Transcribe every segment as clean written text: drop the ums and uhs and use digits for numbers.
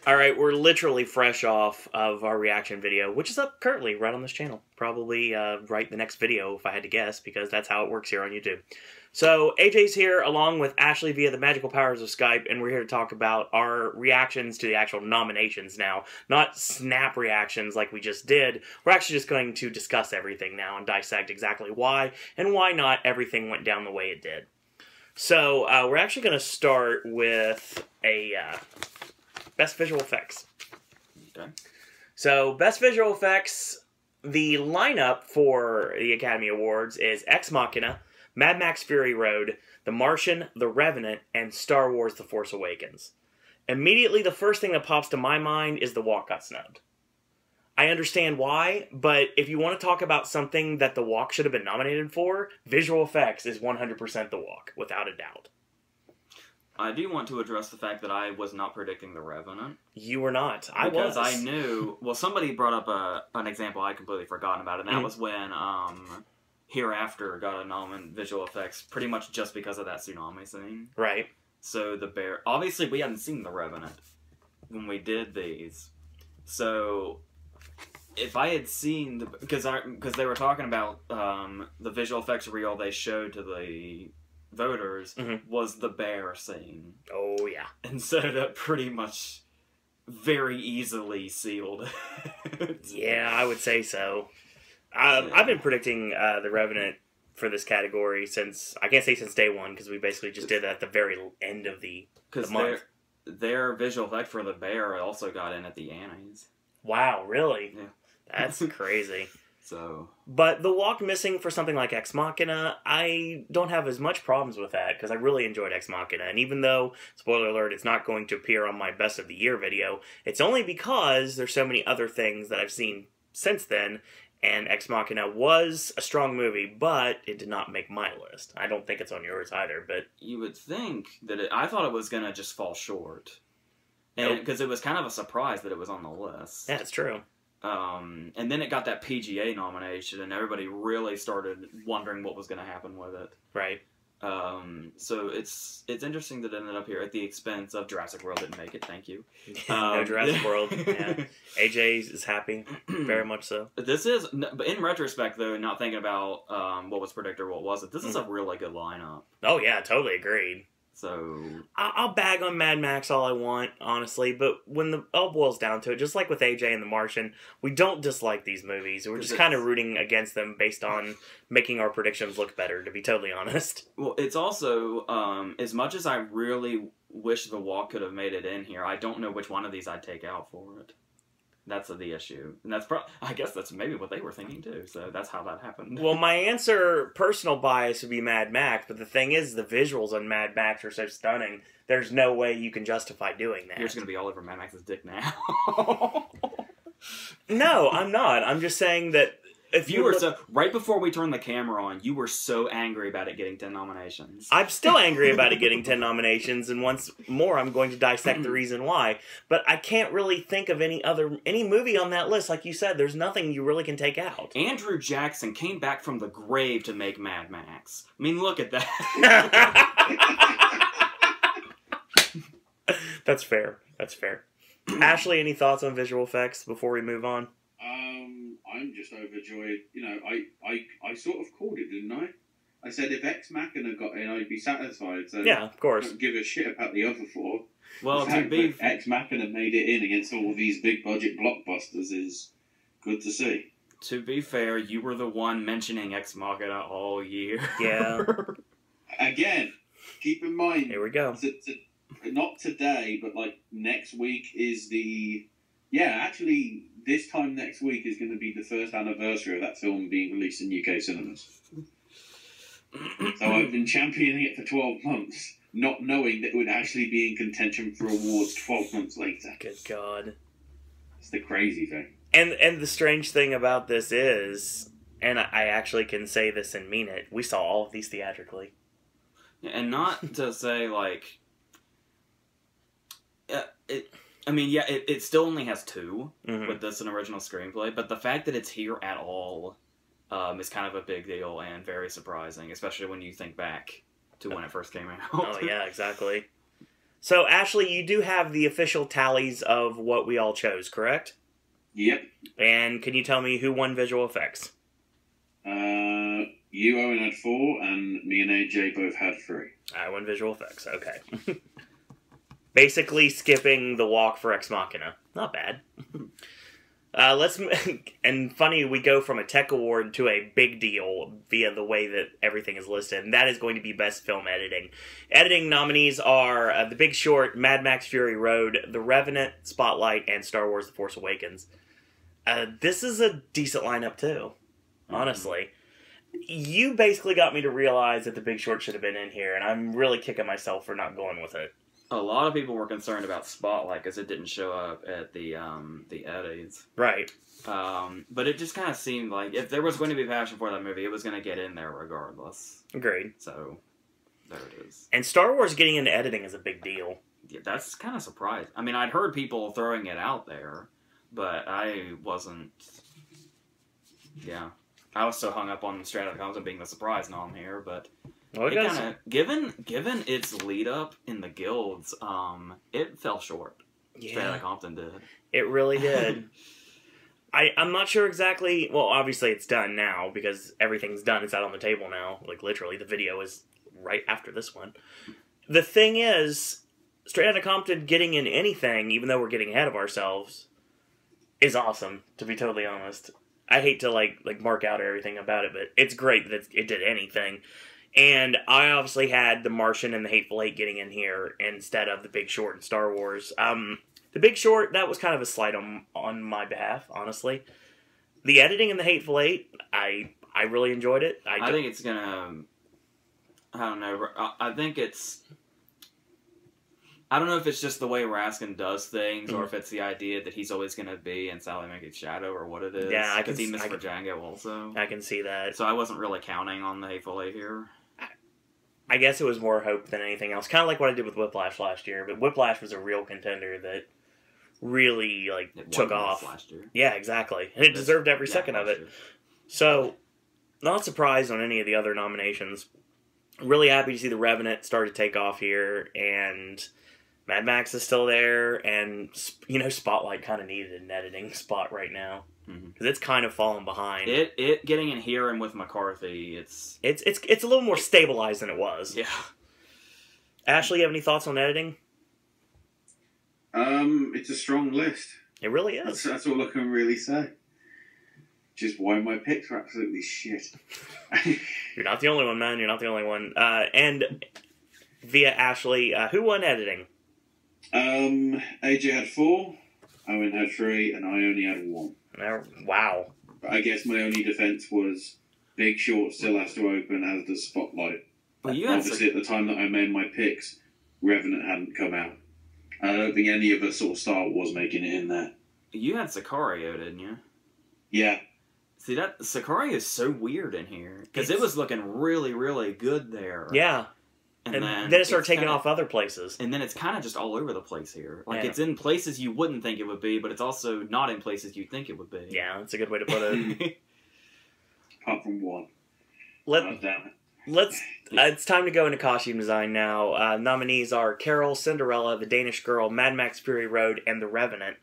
Alright, we're literally fresh off of our reaction video, which is up currently right on this channel. Probably right the next video, if I had to guess, because that's how it works here on YouTube. So, AJ's here, along with Ashley via the magical powers of Skype, and we're here to talk about our reactions to the actual nominations now. Not snap reactions like we just did. We're actually just going to discuss everything now and dissect exactly why, and why not everything went down the way it did. So, we're actually going to start with a... Best Visual Effects. Okay. So, Best Visual Effects, the lineup for the Academy Awards is Ex Machina, Mad Max Fury Road, The Martian, The Revenant, and Star Wars The Force Awakens. Immediately, the first thing that pops to my mind is The Walk got snubbed. I understand why, but if you want to talk about something that The Walk should have been nominated for, visual effects is 100% The Walk, without a doubt. I do want to address the fact that I was not predicting The Revenant. You were not. I was. Because I knew... Well, somebody brought up an example I completely forgotten about, and that was when Hereafter got a visual effects, pretty much just because of that tsunami scene. Right. So the bear... Obviously, we hadn't seen The Revenant when we did these. So, if I had seen... Because they were talking about the visual effects reel they showed to the... voters was the bear scene. Oh, yeah. And so that pretty much very easily sealed. Yeah, I would say so. I've been predicting The Revenant for this category since, I can't say since day one, because we basically just did that at the very end of the month. Their visual effect for the bear also got in at the Annies. Wow, really? Yeah. That's crazy. So, but the walk missing for something like Ex Machina, I don't have as much problems with that, because I really enjoyed Ex Machina. And even though, spoiler alert, it's not going to appear on my Best of the Year video, it's only because there's so many other things that I've seen since then, and Ex Machina was a strong movie, but it did not make my list. I don't think it's on yours either, but... You would think that I thought it was going to just fall short. And because it was kind of a surprise that it was on the list. Yeah, it's true. And then it got that PGA nomination, and everybody really started wondering what was going to happen with it. Right. So it's interesting that it ended up here at the expense of Jurassic World. Didn't make it, thank you. No Jurassic World. Yeah. AJ is happy, very much so. This is, but in retrospect, though, not thinking about what was predicted or what wasn't, this is a really good lineup. Oh yeah, totally agreed. So I'll bag on Mad Max all I want, honestly, but when the all boils down to it, just like with AJ and The Martian, we don't dislike these movies. We're just kind of rooting against them based on making our predictions look better, to be totally honest. Well, it's also, as much as I really wish The Walk could have made it in here, I don't know which one of these I'd take out for it. That's the issue. And that's I guess that's maybe what they were thinking too, so that's how that happened. Well, my answer, personal bias, would be Mad Max, but the thing is, the visuals on Mad Max are so stunning, there's no way you can justify doing that. You're just going to be all over Mad Max's dick now. No, I'm not. I'm just saying that if you were right before we turned the camera on, you were so angry about it getting 10 nominations. I'm still angry about it getting 10 nominations, and once more, I'm going to dissect the reason why. But I can't really think of any movie on that list. Like you said, there's nothing you really can take out. Andrew Jackson came back from the grave to make Mad Max. I mean, look at that. That's fair. That's fair. Ashley, any thoughts on visual effects before we move on? I'm just overjoyed. You know, I sort of called it, didn't I? I said if Ex Machina got in, I'd be satisfied. So yeah, of course. I don't give a shit about the other four. Well, to be Ex Machina made it in against all these big budget blockbusters is good to see. To be fair, you were the one mentioning Ex Machina all year. Yeah. Again, keep in mind. Here we go. Not today, but like next week is the... Yeah, actually, this time next week is going to be the first anniversary of that film being released in UK cinemas. So I've been championing it for 12 months, not knowing that it would actually be in contention for awards 12 months later. Good God. It's the crazy thing. And the strange thing about this is, and I actually can say this and mean it, we saw all of these theatrically. And not to say, like... it still only has 2 with this an original screenplay, but the fact that it's here at all is kind of a big deal and very surprising, especially when you think back to when it first came out. Oh, yeah, exactly. So, Ashley, you do have the official tallies of what we all chose, correct? Yep. And can you tell me who won visual effects? You, Owen, had 4, and me and AJ both had 3. I won visual effects, okay. Basically skipping the walk for Ex Machina. Not bad. And funny, we go from a tech award to a big deal via the way that everything is listed, and that is going to be Best Film Editing. Editing nominees are The Big Short, Mad Max Fury Road, The Revenant, Spotlight, and Star Wars The Force Awakens. This is a decent lineup, too, honestly. You basically got me to realize that The Big Short should have been in here, and I'm really kicking myself for not going with it. A lot of people were concerned about Spotlight because it didn't show up at the edits. Right. But it just kind of seemed like if there was going to be passion for that movie, it was going to get in there regardless. Agreed. So, there it is. And Star Wars getting into editing is a big deal. Yeah, that's kind of surprising. I mean, I'd heard people throwing it out there, but I wasn't... Yeah. I was so hung up on Straight Outta Compton being the surprise nom here, but... Well, it kind of given its lead up in the guilds, it fell short. Yeah. Straight Outta Compton did. It really did. I'm not sure exactly. Well, obviously it's done now because everything's done. It's out on the table now. Like literally, the video is right after this one. The thing is, Straight Outta Compton getting in anything, even though we're getting ahead of ourselves, is awesome. To be totally honest, I hate to like mark out everything about it, but it's great that it did anything. And I obviously had The Martian and The Hateful Eight getting in here instead of The Big Short and Star Wars. The Big Short, that was kind of a slight on my behalf, honestly. The editing in The Hateful Eight, I really enjoyed it. I think it's gonna... I don't know. I think it's... I don't know if it's just the way Raskin does things, or if it's the idea that he's always going to be in Sally Mackey's shadow, or what it is. Yeah, I can see Miss for Django also. I can see that. So I wasn't really counting on the Hateful Eight here. I guess it was more hope than anything else. Kind of like what I did with Whiplash last year, but Whiplash was a real contender that really took off last year. Yeah, exactly, and it deserved every second of it. So, not surprised on any of the other nominations. Really happy to see The Revenant start to take off here, and Mad Max is still there, and Spotlight kind of needed an editing spot right now because it's kind of fallen behind. It getting in here and with McCarthy, it's a little more stabilized than it was. Yeah. Ashley, you have any thoughts on editing? It's a strong list. It really is. That's all I can really say. Just why my picks are absolutely shit. You're not the only one, man. You're not the only one. And via Ashley, who won editing? AJ had 4, Owen had 3, and I only had 1. Wow. But I guess my only defence was Big Short still has to open, as does Spotlight. Well, obviously, at the time that I made my picks, Revenant hadn't come out. I don't think any of us saw Star Wars making it in there. You had Sicario, didn't you? Yeah. See, that Sicario is so weird in here. Because it was looking really, really good there. Yeah. And then it started taking off other places. And then it's kind of just all over the place here. Like, it's in places you wouldn't think it would be, but it's also not in places you think it would be. Yeah, that's a good way to put it. Apart from one. Damn it. It's time to go into costume design now. Nominees are Carol, Cinderella, The Danish Girl, Mad Max Fury Road, and The Revenant.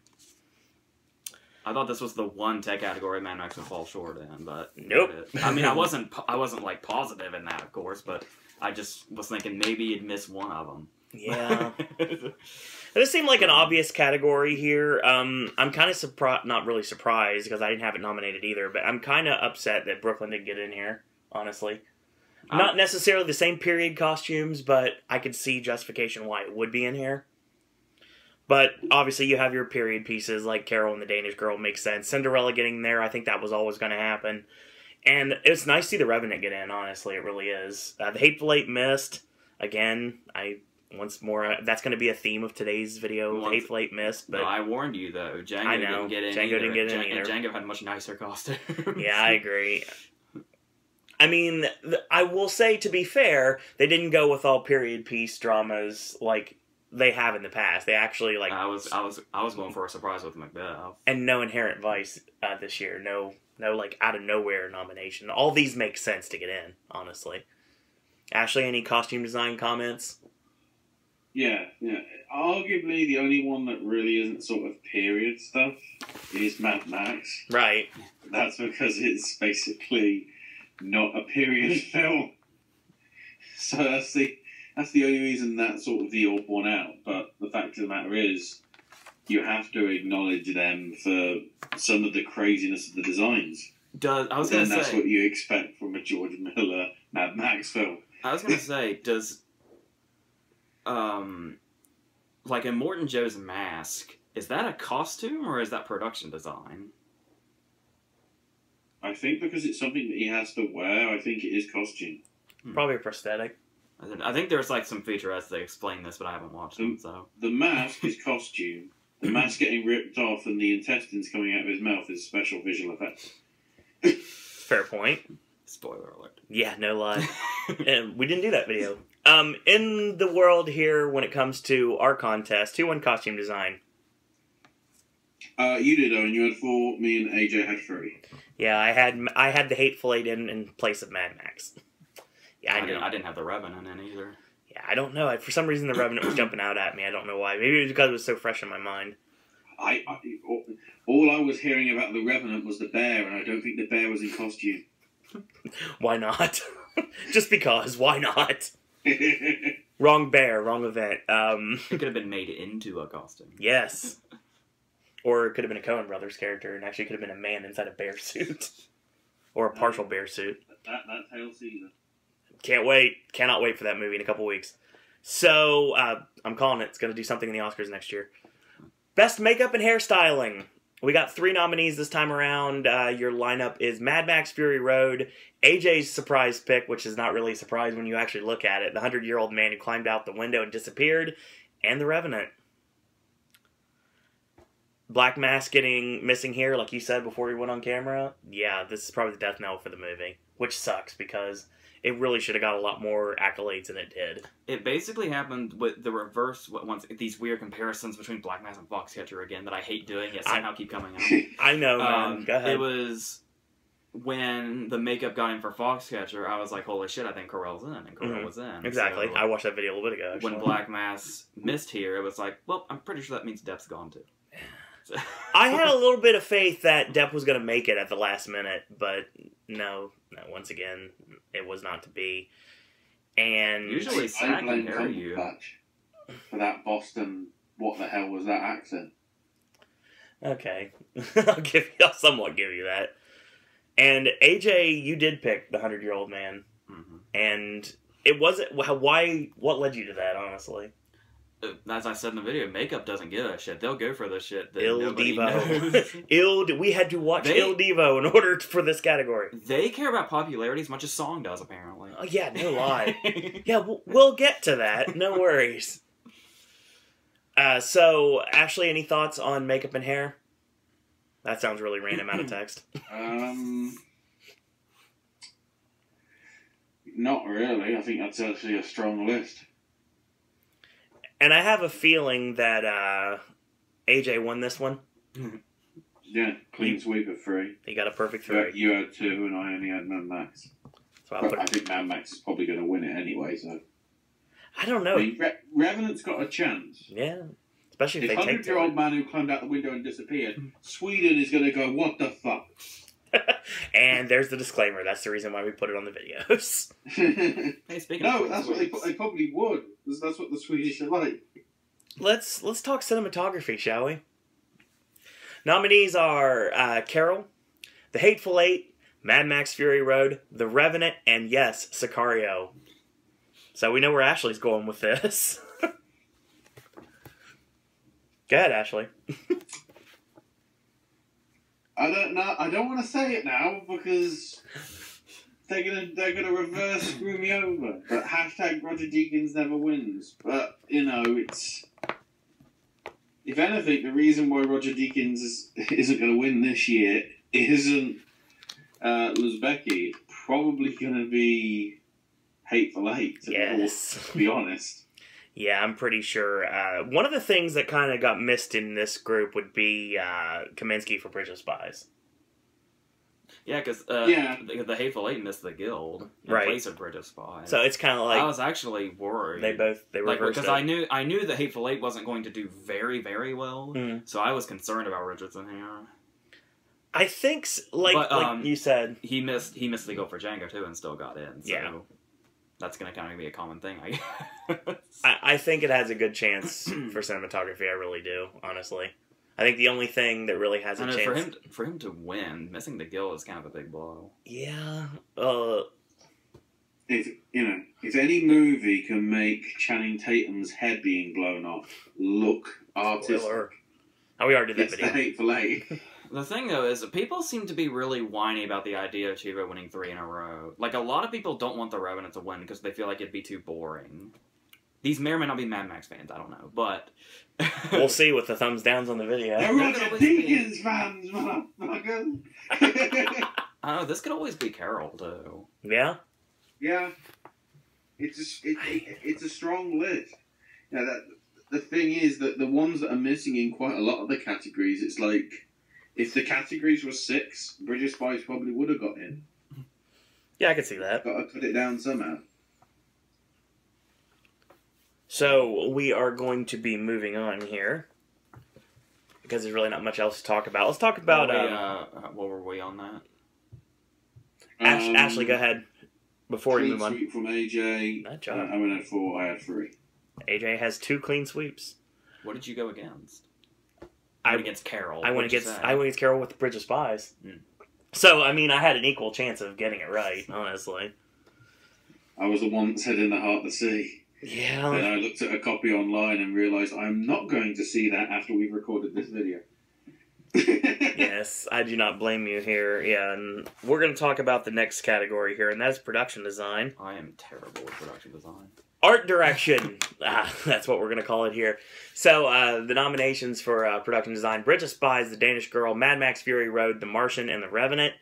I thought this was the one tech category Mad Max would fall short in, but... Nope. I mean, I wasn't like, positive in that, of course, but... I just was thinking maybe you'd miss one of them. Yeah. This seemed like an obvious category here. I'm kind of not really surprised because I didn't have it nominated either, but I'm kind of upset that Brooklyn didn't get in here, honestly. Not necessarily the same period costumes, but I could see justification why it would be in here. But obviously you have your period pieces like Carol and the Danish Girl makes sense. Cinderella getting there, I think that was always going to happen. And it's nice to see The Revenant get in, honestly. It really is. The Hateful Eight missed. Again, once more, that's going to be a theme of today's video. The Hateful Eight missed. But no, I warned you, though. I know. Didn't get in Django either. didn't get in either. And Django had a much nicer costume. Yeah, I agree. I mean, I will say, to be fair, they didn't go with all period piece dramas like they have in the past. They actually, like... I was going for a surprise with Macbeth. And no Inherent Vice this year. No, like, out of nowhere nomination. All these make sense to get in, honestly. Ashley, any costume design comments? Yeah, yeah. Arguably, the only one that really isn't sort of period stuff is Mad Max. Right. That's because it's basically not a period film. So that's the only reason that's sort of the odd one out. But the fact of the matter is, you have to acknowledge them for some of the craziness of the designs. That's what you expect from a George Miller Mad Max film. I was gonna say, like in Morton Joe's mask, is that a costume or is that production design? I think because it's something that he has to wear, I think it is costume. Probably a prosthetic. I think there's like some featurettes that explain this, but I haven't watched them. So the mask is costume. The mask getting ripped off and the intestines coming out of his mouth is special visual effects. Fair point. Spoiler alert. Yeah, no lie. And we didn't do that video. In the world here, when it comes to our contest, who won costume design? You did, Owen. You had 4. Me and AJ had 3. Yeah, I had the Hateful Eight in place of Mad Max. Yeah, I didn't have the Revenant in either. Yeah, I don't know. For some reason, the Revenant was jumping out at me. I don't know why. Maybe it was because it was so fresh in my mind. All I was hearing about the Revenant was the bear, and I don't think the bear was in costume. Why not? Just because. Why not? Wrong bear, wrong event. It could have been made into a costume. Yes. Or it could have been a Coen Brothers character, and actually could have been a man inside a bear suit. Or a partial bear suit. That's Hail Caesar. Can't wait. Cannot wait for that movie in a couple weeks. So, I'm calling it. It's going to do something in the Oscars next year. Best Makeup and Hairstyling. We got 3 nominees this time around. Your lineup is Mad Max Fury Road, AJ's surprise pick, which is not really a surprise when you actually look at it, the 100-year-old man who climbed out the window and disappeared, and The Revenant. Black Mask getting missing here, like you said before we went on camera. Yeah, this is probably the death knell for the movie, which sucks because it really should have got a lot more accolades than it did. It basically happened with the reverse, once these weird comparisons between Black Mass and Foxcatcher again that I hate doing, yet somehow keep coming out. I know, man. Go ahead. It was when the makeup got in for Foxcatcher, I was like, holy shit, I think Carell's in, and Carell was in. Exactly. So, I watched that video a little bit ago, actually. When Black Mass missed here, it was like, well, I'm pretty sure that means Depp's gone too. So. I had a little bit of faith that Depp was going to make it at the last minute, but no, once again, it was not to be. And usually I blame Cumberbatch for that Boston, what the hell was that accent? Okay. I'll somewhat give you that. And AJ, you did pick the 100-year-old man. Mm-hmm. And it wasn't, why, what led you to that, honestly? As I said in the video, makeup doesn't give a shit. They'll go for the shit that Il nobody Divo. knows. We had to watch Il Divo in order for this category. They care about popularity as much as song does, apparently. Oh, yeah, no lie. Yeah, we'll get to that. No worries. So, Ashley, any thoughts on makeup and hair? That sounds really random out of text. Not really. I think that's actually a strong list. And I have a feeling that AJ won this one. Yeah, clean sweep of 3. He got a perfect 3. You had 2, and I only had Mad Max. So I think Mad Max is probably going to win it anyway. So I don't know. I mean, Revenant's got a chance. Yeah, especially if they take 100-year-old man who climbed out the window and disappeared. Sweden is going to go, what the fuck? And there's the disclaimer. That's the reason why we put it on the videos. Hey, speaking of that's what they probably would. That's what the Swedish are like. Let's talk cinematography, shall we? Nominees are Carol, The Hateful Eight, Mad Max Fury Road, The Revenant, and yes, Sicario. So we know where Ashley's going with this. Go ahead, Ashley. I don't know. I don't want to say it now because they're gonna reverse screw me over. But hashtag Roger Deakins never wins. But it's if anything, the reason why Roger Deakins isn't going to win this year isn't Luzbeki. It's probably going to be Hateful Eight. To be honest. Yeah, I'm pretty sure. One of the things that kind of got missed in this group would be Kaminsky for Bridge of Spies. Yeah, because Yeah. the Hateful Eight missed the guild in Right. place of Bridge of Spies. So it's kind of like I was actually worried. they reversed because it. I knew the Hateful Eight wasn't going to do very, very well. So I was concerned about Richardson here. I think, like you said, he missed the goal for Django too, and still got in. So Yeah. that's going to kind of be a common thing, I guess. I think it has a good chance for cinematography. I really do, honestly. I think the only thing that really has a chance for him to win, missing the guild is kind of a big blow. Yeah. If any movie can make Channing Tatum's head being blown off look artistic, Spoiler. Oh, we already did that it's video. the Hateful Eight. The thing, though, is people seem to be really whiny about the idea of Chivo winning 3 in a row. Like, a lot of people don't want the Revenant to win because they feel like it'd be too boring. These may or may not be Mad Max fans, I don't know, but... We'll see with the thumbs downs on the video. They're Roger Deakins fans, motherfuckers. I don't know, this could always be Carol, too. Yeah? Yeah. It's a strong list. Yeah, the thing is that the ones that are missing in quite a lot of the categories, it's like... If the categories were 6, Bridge of Spies probably would have got in. Yeah, I could see that. Got to cut it down somehow. So, we are going to be moving on here. Because there's really not much else to talk about. Let's talk about... what were we on that? Ashley, go ahead. Before we move on. Clean sweep from AJ. That job. Owen had 4, I had 3. AJ has 2 clean sweeps. What did you go against? I went against Carol. I went against Carol with the Bridge of Spies. Mm. So, I mean, I had an equal chance of getting it right, honestly. I was the one that said in the heart to see. Yeah. Then I looked at a copy online and realised I'm not going to see that after we've recorded this video. Yes, I do not blame you here. Yeah, and we're going to talk about the next category here, and that is production design. I am terrible at production design. Art direction. That's what we're going to call it here. So, the nominations for production design: Bridge of Spies, The Danish Girl, Mad Max Fury Road, The Martian, and The Revenant.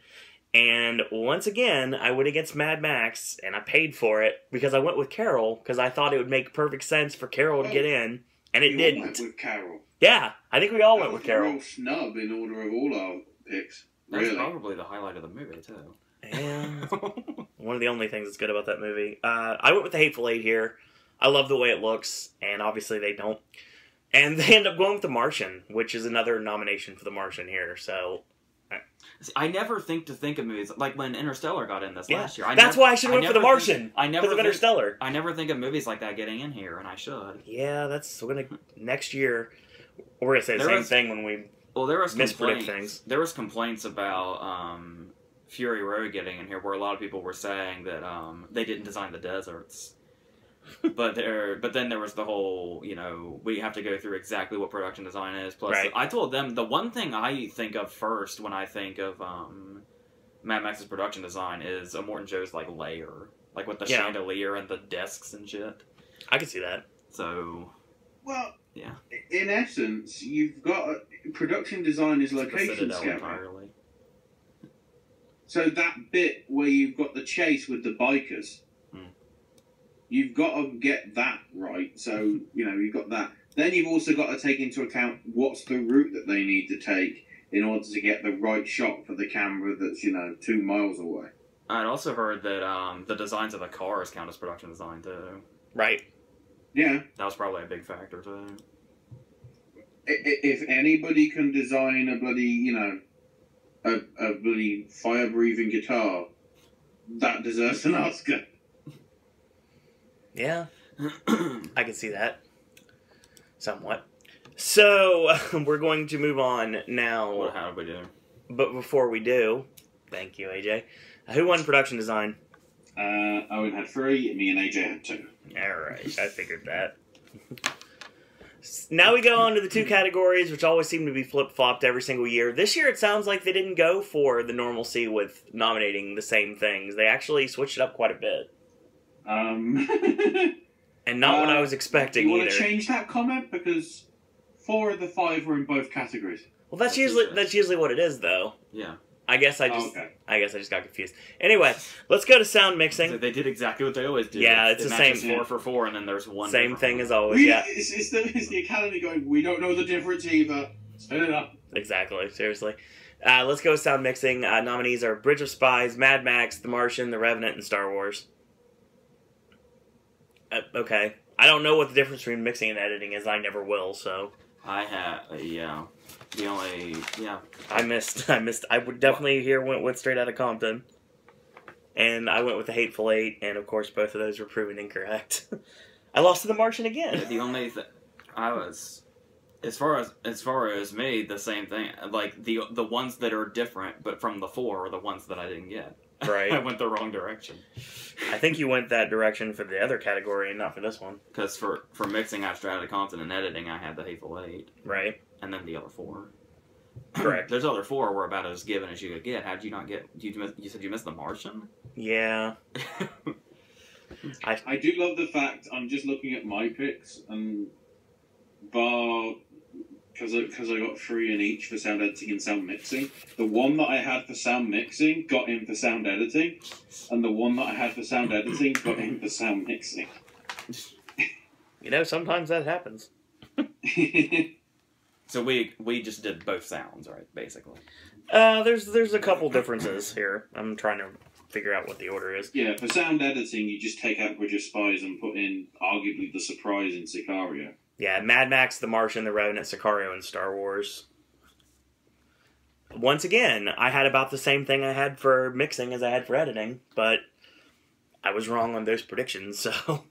And once again, I went against Mad Max, and I paid for it because I went with Carol because I thought it would make perfect sense for Carol to get in, and it didn't. Went with Carol. Yeah, I think we all went with Carol. Real snub in order of all our picks. That's Really. probably the highlight of the movie, too. Yeah, one of the only things that's good about that movie. I went with the Hateful Eight here. I love the way it looks, and obviously they don't. And they end up going with The Martian, which is another nomination for The Martian here. So See, I never think of movies like when Interstellar got in this last year. That's why I should have went for The Martian. Because of Interstellar. I never think of movies like that getting in here, and I should. Yeah, we're gonna next year. We're gonna say the same thing when we mispredict things. There was complaints about Fury Road getting in here, where a lot of people were saying that they didn't design the deserts. but then there was the whole, we have to go through exactly what production design is. Plus, right. I told them the one thing I think of first when I think of Mad Max's production design is a Morton Joe's layer, with the chandelier and the desks and shit. I can see that. So, well, yeah. In essence, you've got production design is location scouting. Entirely. So that bit where you've got the chase with the bikers. You've got to get that right. So, you've got that. Then you've also got to take into account what's the route that they need to take in order to get the right shot for the camera that's, 2 miles away. I'd also heard that the designs of the cars count as production design, too. Right. Yeah. That was probably a big factor, too. If anybody can design a bloody, a bloody fire-breathing guitar, that deserves an Oscar. Yeah, I can see that. Somewhat. So, we're going to move on now. How did we do? But before we do, thank you, AJ. Who won production design? Owen had 3, me and AJ had 2. Alright, I figured that. Now we go on to the 2 categories, which always seem to be flip-flopped every single year. This year it sounds like they didn't go for the normalcy with nominating the same things. They actually switched it up quite a bit. And not what I was expecting either. Do you want to change that comment? Because 4 of the 5 were in both categories. Well, that's usually what it is, though. Yeah. I guess I just got confused. Anyway, let's go to sound mixing. So they did exactly what they always do. Yeah, it's the same. 4 for 4, and then there's one. Same thing as always. Yeah. It's the Academy going, we don't know the difference either. Spin it up. Exactly. Seriously. Let's go with sound mixing. Nominees are Bridge of Spies, Mad Max, The Martian, The Revenant, and Star Wars. Okay. I don't know what the difference between mixing and editing is. I never will, so... I have, yeah. The only, yeah. I missed. I would definitely went with Straight Outta Compton. And I went with The Hateful Eight, and of course both of those were proven incorrect. I lost to The Martian again. The only thing, I was, as far as me, the same thing. Like, the ones that are different, but from the four are the ones that I didn't get. Right. I went the wrong direction. I think you went that direction for the other category and not for this one. Because for mixing out Straight Outta Compton and editing, I had The Hateful Eight. Right. And then the other four. Correct. There's other four were about as given as you could get. How did you not get... You said you missed The Martian? Yeah. I do love the fact, I'm just looking at my picks, and bar... Because I got 3 in each for sound editing and sound mixing. The one that I had for sound mixing got in for sound editing, and the one that I had for sound editing got in for sound mixing. You know, sometimes that happens. So we just did both sounds, right? Basically. There's a couple differences here. I'm trying to figure out what the order is. Yeah, for sound editing, you just take out Bridge of Spies and put in arguably the surprise in Sicario. Yeah, Mad Max, The Martian, The Revenant, Sicario, and Star Wars. Once again, I had about the same thing I had for mixing as I had for editing, but I was wrong on those predictions, so...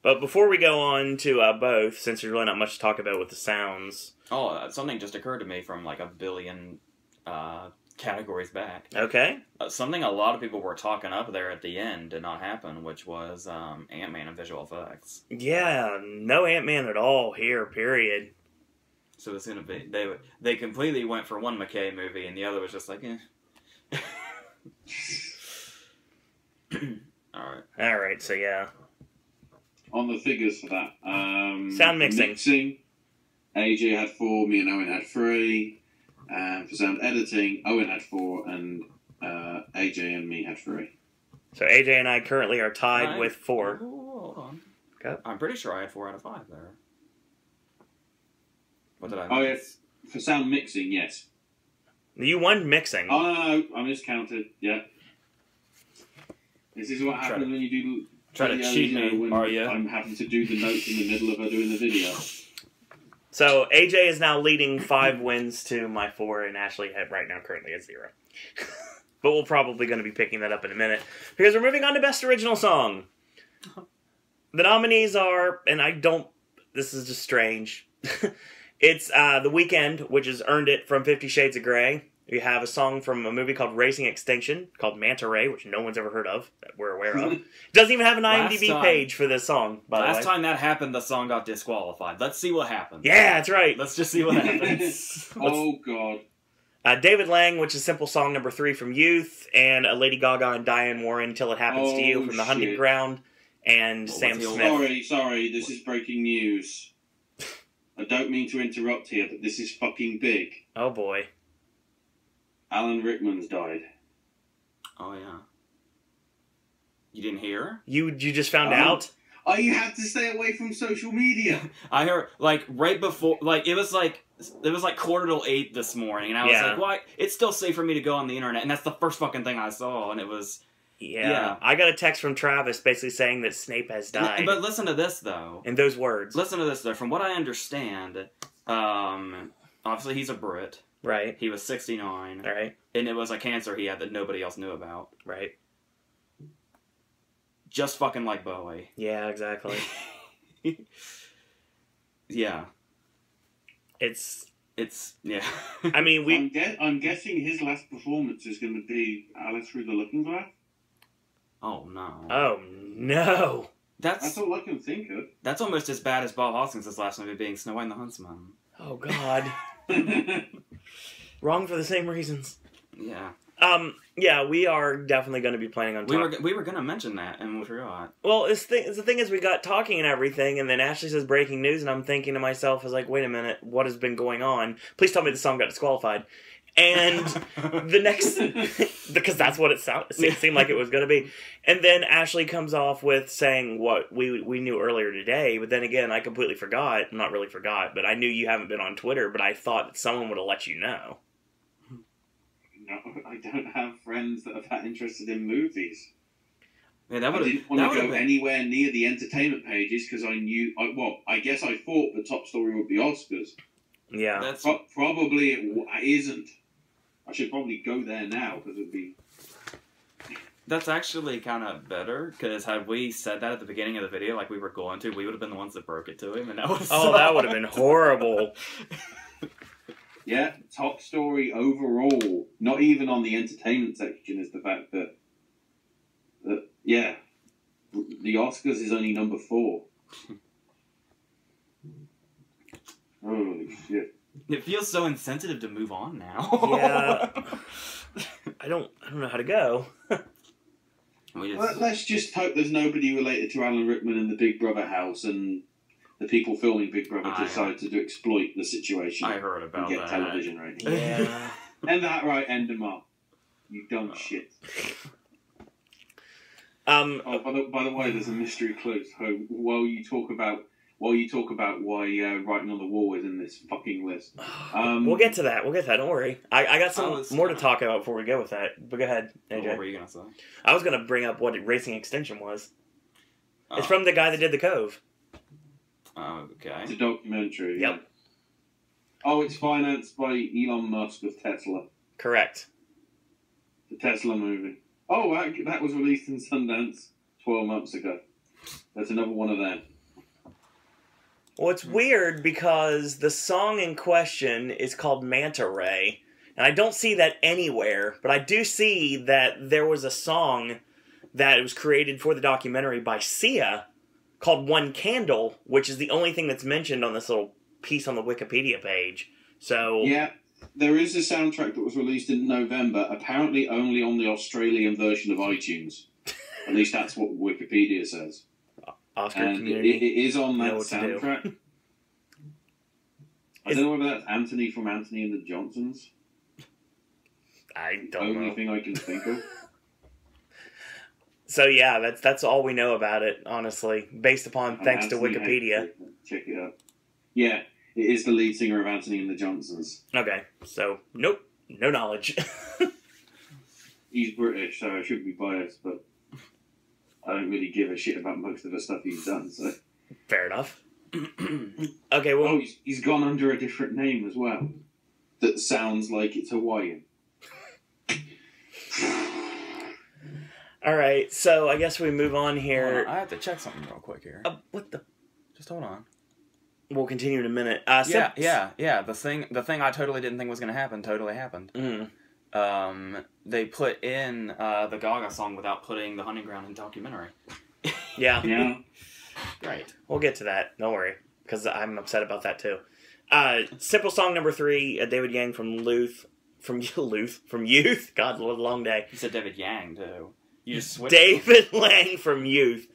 But before we go on to both, since there's really not much to talk about with the sounds... Oh, something just occurred to me from like a billion categories back. Okay. Something a lot of people were talking up there at the end did not happen, which was Ant-Man and visual effects. Yeah, no Ant-Man at all here, period. So it's gonna be they completely went for one McKay movie, and the other was just like, eh. All right, so yeah. On the figures for that, sound mixing. AJ had 4, me and Owen had 3. For sound editing, Owen had 4, and AJ and me had 3. So AJ and I currently are tied with 4. Hold on. Okay. I'm pretty sure I had 4 out of 5 there. What did I miss? Oh, yes. For sound mixing, yes. You won mixing. Oh, no, I miscounted. Yeah. This is what happens when you do... Try to cheat me, are you? I'm having to do the notes in the middle of her doing the video. So AJ is now leading 5 wins to my 4, and Ashley right now currently has 0. But we're probably going to be picking that up in a minute, because we're moving on to Best Original Song. The nominees are, and this is just strange. It's The Weeknd, which has earned it from 50 Shades of Grey. We have a song from a movie called Racing Extinction, called Manta Ray, which no one's ever heard of, that we're aware of. Doesn't even have an IMDb page for this song, by the way. Last time that happened, the song got disqualified. Let's see what happens. Yeah, that's right. Let's just see what happens. Oh, God. David Lang, which is Simple Song number 3 from Youth, and Lady Gaga and Diane Warren, Till It Happens to You from The Hunting Ground, and Sam Smith. Sorry, this is breaking news. I don't mean to interrupt here, but this is fucking big. Oh, boy. Alan Rickman's died. Oh, yeah. You didn't hear? You just found out? Oh, you have to stay away from social media. I heard, like, right before, like, it was like 8:15 this morning, and I was like, why? It's still safe for me to go on the internet, and that's the first fucking thing I saw, and it was... Yeah. I got a text from Travis basically saying that Snape has died. But listen to this, though. In those words. Listen to this, though. From what I understand, obviously he's a Brit. Right. He was 69. Right. And it was a cancer he had that nobody else knew about. Right. Just fucking like Bowie. Yeah, exactly. Yeah. It's yeah. I mean, I'm guessing his last performance is going to be Alice Through the Looking Glass. Oh, no. Oh, no. That's all I can think of. That's almost as bad as Bob Hoskins' last movie being Snow White and the Huntsman. Oh, God. Wrong for the same reasons. Yeah. Yeah, we are definitely going to be planning on talking. We were going to mention that, and we forgot. Well, the thing is, we got talking and everything, and then Ashley says breaking news, and I'm thinking to myself, I was like, wait a minute, what has been going on? Please tell me the song got disqualified. And the next... because that's what it seemed like it was going to be. And then Ashley comes off with saying what we knew earlier today, but then again, I completely forgot. Not really forgot, but I knew you haven't been on Twitter, but I thought that someone would have let you know. No, I don't have friends that are that interested in movies. Yeah, that would I have. didn't want to go anywhere near the entertainment pages because I knew. I guess I thought the top story would be Oscars. Yeah. That's Probably it isn't. I should probably go there now because it'd be. That's actually kind of better, because had we said that at the beginning of the video, like we were going to, we would have been the ones that broke it to him, and that was that would have been horrible. Yeah, top story overall, not even on the entertainment section, is the fact that yeah, the Oscars is only number 4. Holy shit. It feels so insensitive to move on now. Yeah. I don't know how to go. Let's just hope there's nobody related to Alan Rickman in the Big Brother house and the people filming Big Brother decided to exploit the situation. I heard about and get that. television ratings. Yeah. End that right, end them up. You dumb shit. By the way, there's a mystery clue. So while you talk about why writing on the wall is in this fucking list, we'll get to that. Don't worry. I got some more to talk about before we go with that. But go ahead, AJ. What were you gonna say? I was gonna bring up what Racing Extension was. It's from the guy that did The Cove. Okay. It's a documentary. Yep. Yeah. Oh, it's financed by Elon Musk of Tesla. Correct. The Tesla movie. Oh, that was released in Sundance 12 months ago. That's another one of them. Well, it's weird because the song in question is called Manta Ray, and I don't see that anywhere, but I do see that there was a song that was created for the documentary by Sia called One Candle, which is the only thing that's mentioned on this little piece on the Wikipedia page. So yeah, there is a soundtrack that was released in November, apparently only on the Australian version of iTunes. At least that's what Wikipedia says. Oscar and community. It is on that soundtrack. I don't know whether that's Anthony from Anthony and the Johnsons. I don't know. Only thing I can think of. So yeah, that's all we know about it, honestly, based upon thanks to Wikipedia. Check it out. Yeah, it is the lead singer of Anthony and the Johnsons. Okay, so nope, no knowledge. He's British, so I should be biased, but I don't really give a shit about most of the stuff he's done. So fair enough. Okay, well, he's gone under a different name as well. That sounds like it's Hawaiian. All right, so I guess we move on here. I have to check something real quick here. What the? Just hold on. We'll continue in a minute. Yeah. The thing I totally didn't think was going to happen totally happened. They put in the Gaga song without putting the Hunting Ground in documentary. Yeah. Yeah. Right. We'll get to that. Don't worry, because I'm upset about that too. Simple song number 3, David Yang from Youth. God, what a long day. You said David Yang too. You just switched. David Lang from Youth.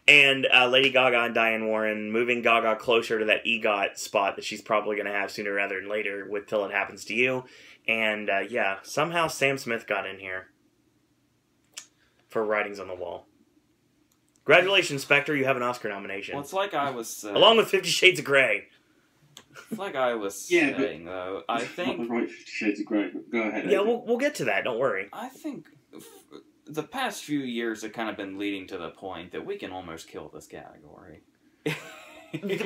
And Lady Gaga and Diane Warren moving Gaga closer to that EGOT spot that she's probably going to have sooner rather than later with Till It Happens to You. And yeah, somehow Sam Smith got in here for Writings on the Wall. Congratulations, Spectre, you have an Oscar nomination. Well, it's like I was saying. Along with 50 Shades of Grey. It's like I was saying, though. I think... Not the right 50 Shades of Grey, but go ahead. Yeah, we'll get to that, don't worry. I think the past few years have kind of been leading to the point that we can almost kill this category.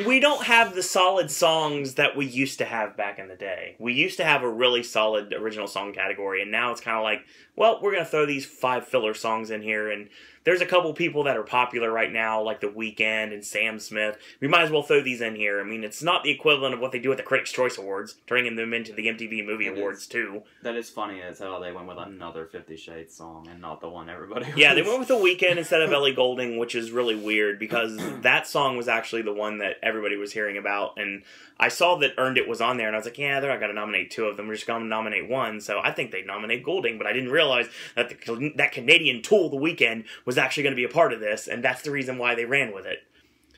We don't have the solid songs that we used to have back in the day. We used to have a really solid original song category, and now it's kind of like, well, we're going to throw these 5 filler songs in here, and there's a couple people that are popular right now, like The Weeknd and Sam Smith. We might as well throw these in here. I mean, it's not the equivalent of what they do at the Critics' Choice Awards, turning them into the MTV Movie Awards, too. That is funny as hell they went with another 50 Shades song and not the one everybody was. Yeah, they went with The Weeknd instead of Ellie Goulding, which is really weird, because that song was actually the one that everybody was hearing about, and I saw that Earned It was on there, and I was like, yeah, they're not going to nominate 2 of them, we're just going to nominate 1, so I think they'd nominate Goulding, but I didn't realize that that Canadian tool, The Weeknd, was actually going to be a part of this, and that's the reason why they ran with it.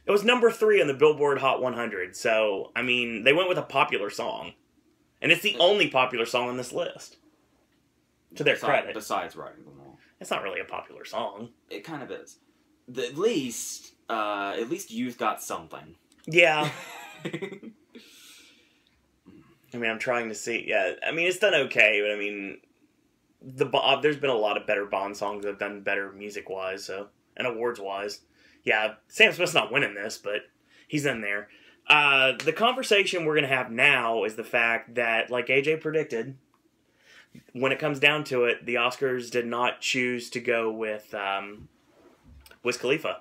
It was number 3 on the Billboard Hot 100, so, I mean, they went with a popular song. And it's the only popular song on this list. To their credit. Besides Writing them All. It's not really a popular song. It kind of is. At least Youth got something. Yeah. I mean, I'm trying to see, yeah, I mean, it's done okay, but I mean, there's been a lot of better Bond songs that have done better music-wise, so, and awards-wise. Yeah, Sam Smith's not winning this, but he's in there. The conversation we're going to have now is the fact that, like AJ predicted, when it comes down to it, the Oscars did not choose to go with Wiz Khalifa.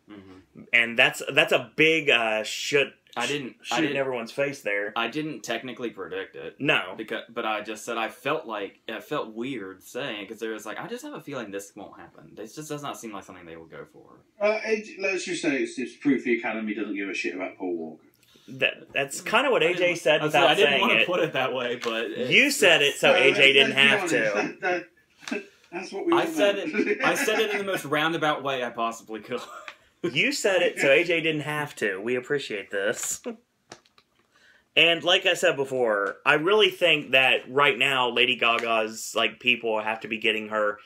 Mm-hmm. And that's a big shoot in everyone's face there. I didn't technically predict it. No, but I just said I felt weird saying, because there was like, I just have a feeling this won't happen. This just does not seem like something they will go for. Let's just say it's proof the Academy doesn't give a shit about Paul Walker. That's kind of what AJ said without saying it. I didn't want to put it that way, but you said it, so AJ didn't have to. That's what we. I said it in the most roundabout way I possibly could. You said it, so AJ didn't have to. We appreciate this. And like I said before, I really think that right now Lady Gaga's people have to be getting her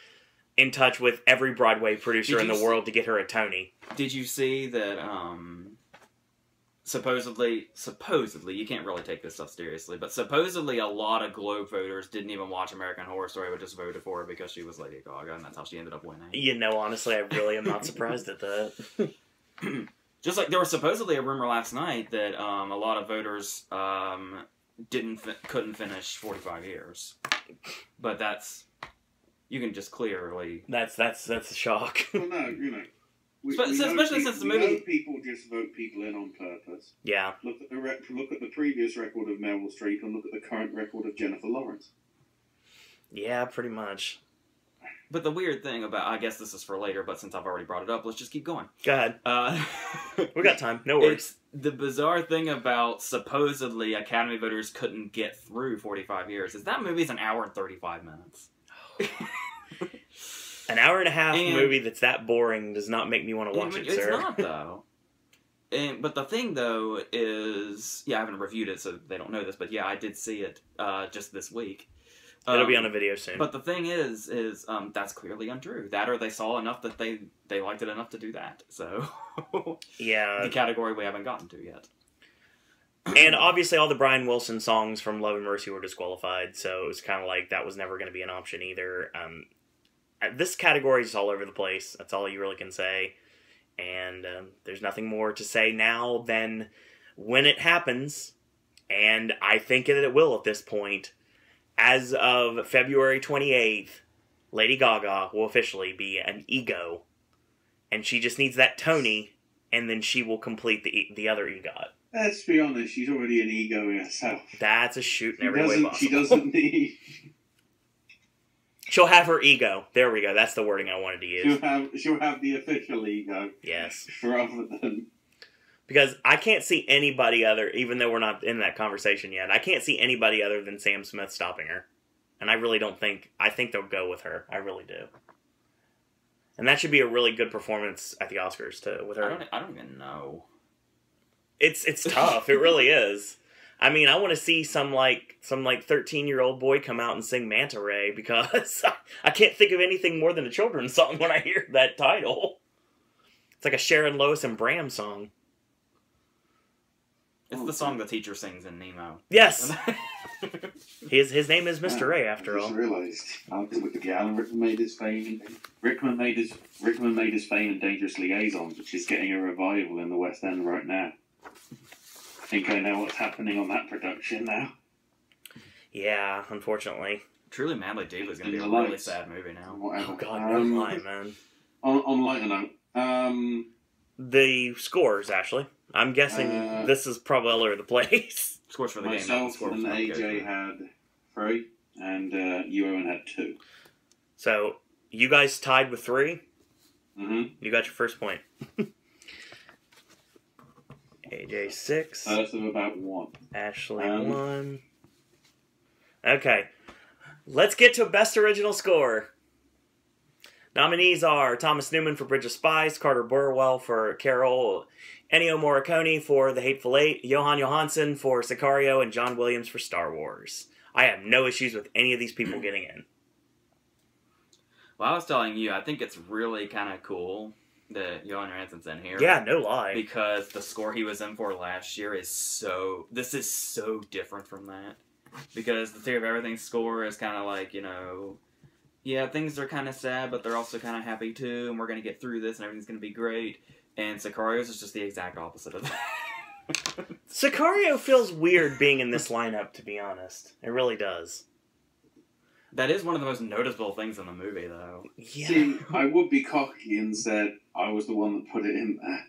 in touch with every Broadway producer in the world to get her a Tony. Did you see that? Supposedly, you can't really take this stuff seriously, but supposedly a lot of Globe voters didn't even watch American Horror Story, but just voted for her because she was Lady Gaga, and that's how she ended up winning. Honestly, I really am not surprised at that. Just like there was supposedly a rumor last night that a lot of voters couldn't finish 45 years, but you can just clearly that's a shock. Well, no, especially since the movie, people just vote people in on purpose. Yeah. Look at the previous record of Meryl Streep and look at the current record of Jennifer Lawrence. Yeah, pretty much. But the weird thing about, I guess this is for later, but since I've already brought it up, let's just keep going. Go ahead. We got time. No worries. It's the bizarre thing about supposedly Academy voters couldn't get through 45 years is that movie's an hour and 35 minutes. An hour and a half movie that's that boring does not make me want to watch it, sir. It's not, though. But the thing, though, is... Yeah, I haven't reviewed it, so they don't know this, but yeah, I did see it just this week. It'll be on a video soon. But the thing is that's clearly untrue. That or they saw enough that they liked it enough to do that. So... yeah. The category we haven't gotten to yet. And obviously all the Brian Wilson songs from Love and Mercy were disqualified, so it was kind of like that was never going to be an option either. This category is all over the place. That's all you really can say. And there's nothing more to say now than when it happens, and I think that it will at this point. As of February 28th, Lady Gaga will officially be an EGOT. And she just needs that Tony, and then she will complete the other EGOT. Let's be honest, she's already an EGOT herself. That's a shoot in every way possible. She doesn't need... She'll have her ego. There we go. That's the wording I wanted to use. She'll have the official ego. Yes. Rather than... Because I can't see anybody other, even though we're not in that conversation yet, I can't see anybody other than Sam Smith stopping her. And I really don't think... I think they'll go with her. I really do. And that should be a really good performance at the Oscars, too, with her. I don't even know. It's tough. It really is. I mean, I want to see some 13-year-old boy come out and sing Manta Ray because I can't think of anything more than a children's song when I hear that title. It's like a Sharon Lois and Bram song. It's the song the teacher sings in Nemo. Yes! His name is Mr. Ray, after all. I just realised. With the gal, Rickman made his fame in Dangerous Liaisons, which is getting a revival in the West End right now. I think I know what's happening on that production now. Yeah, unfortunately. Truly Madly Diva is going to be a really sad movie now. Whatever. Oh god, no lie, man. On lighter note, the scores, Ashley. I'm guessing this is probably all over the place. Scores for the game. Myself and AJ had 3, and you, Owen, had 2. So, you guys tied with 3? Mm-hmm. You got your first point. AJ 6. First of about 1. Ashley 1. Okay. Let's get to Best Original Score. Nominees are Thomas Newman for Bridge of Spies, Carter Burwell for Carol, Ennio Morricone for The Hateful Eight, Johan Johansson for Sicario, and John Williams for Star Wars. I have no issues with any of these people getting in. Well, I was telling you, I think it's really kind of cool that Johan Johansson's in here. Yeah, no lie. Because the score he was in for last year is so... This is so different from that. Because the Theory of Everything score is kind of like, yeah, things are kind of sad, but they're also kind of happy too, and we're going to get through this, and everything's going to be great. And Sicario's is just the exact opposite of that. Sicario feels weird being in this lineup, to be honest. It really does. That is one of the most noticeable things in the movie, though. Yeah. See, I would be cocky and said I was the one that put it in there.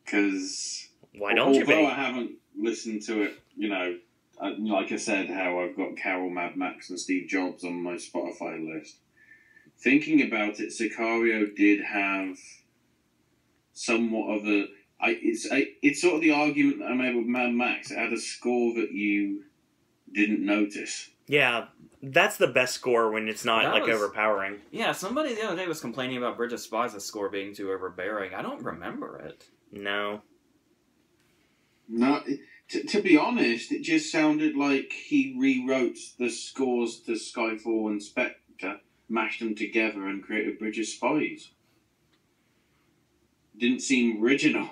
Because... Why don't you be? Although I haven't listened to it, you know, like I said, how I've got Carol, Mad Max, and Steve Jobs on my Spotify list. Thinking about it, Sicario did have somewhat of a... It's sort of the argument that I made with Mad Max. It had a score that you didn't notice. Yeah, that's the best score when it's not, overpowering. Yeah, somebody the other day was complaining about Bridge of Spies' score being too overbearing. I don't remember it. No. No, to be honest, it just sounded like he rewrote the scores to Skyfall and Spectre, mashed them together, and created Bridge of Spies. Didn't seem original.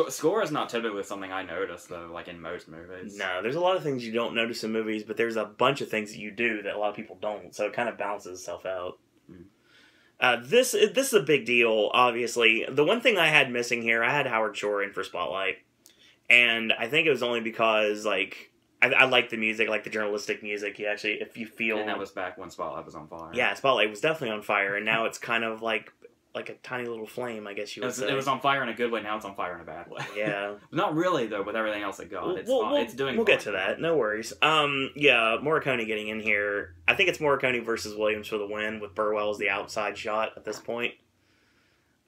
Score is not typically something I notice, though, like in most movies. No, there's a lot of things you don't notice in movies, but there's a bunch of things that you do that a lot of people don't, so it kind of balances itself out. This is a big deal, obviously. The one thing I had missing here, I had Howard Shore in for Spotlight, and I think it was only because, like, I like the music, I like the journalistic music. You actually, if you feel... And that was back when Spotlight was on fire. Yeah, Spotlight was definitely on fire, and now it's kind of like a tiny little flame, I guess you would say. It was on fire in a good way, now it's on fire in a bad way. Yeah. Not really, though, with everything else it got. It's doing We'll fine. get to that, no worries. Yeah, Morricone getting in here. I think it's Morricone versus Williams for the win, with Burwell as the outside shot at this point.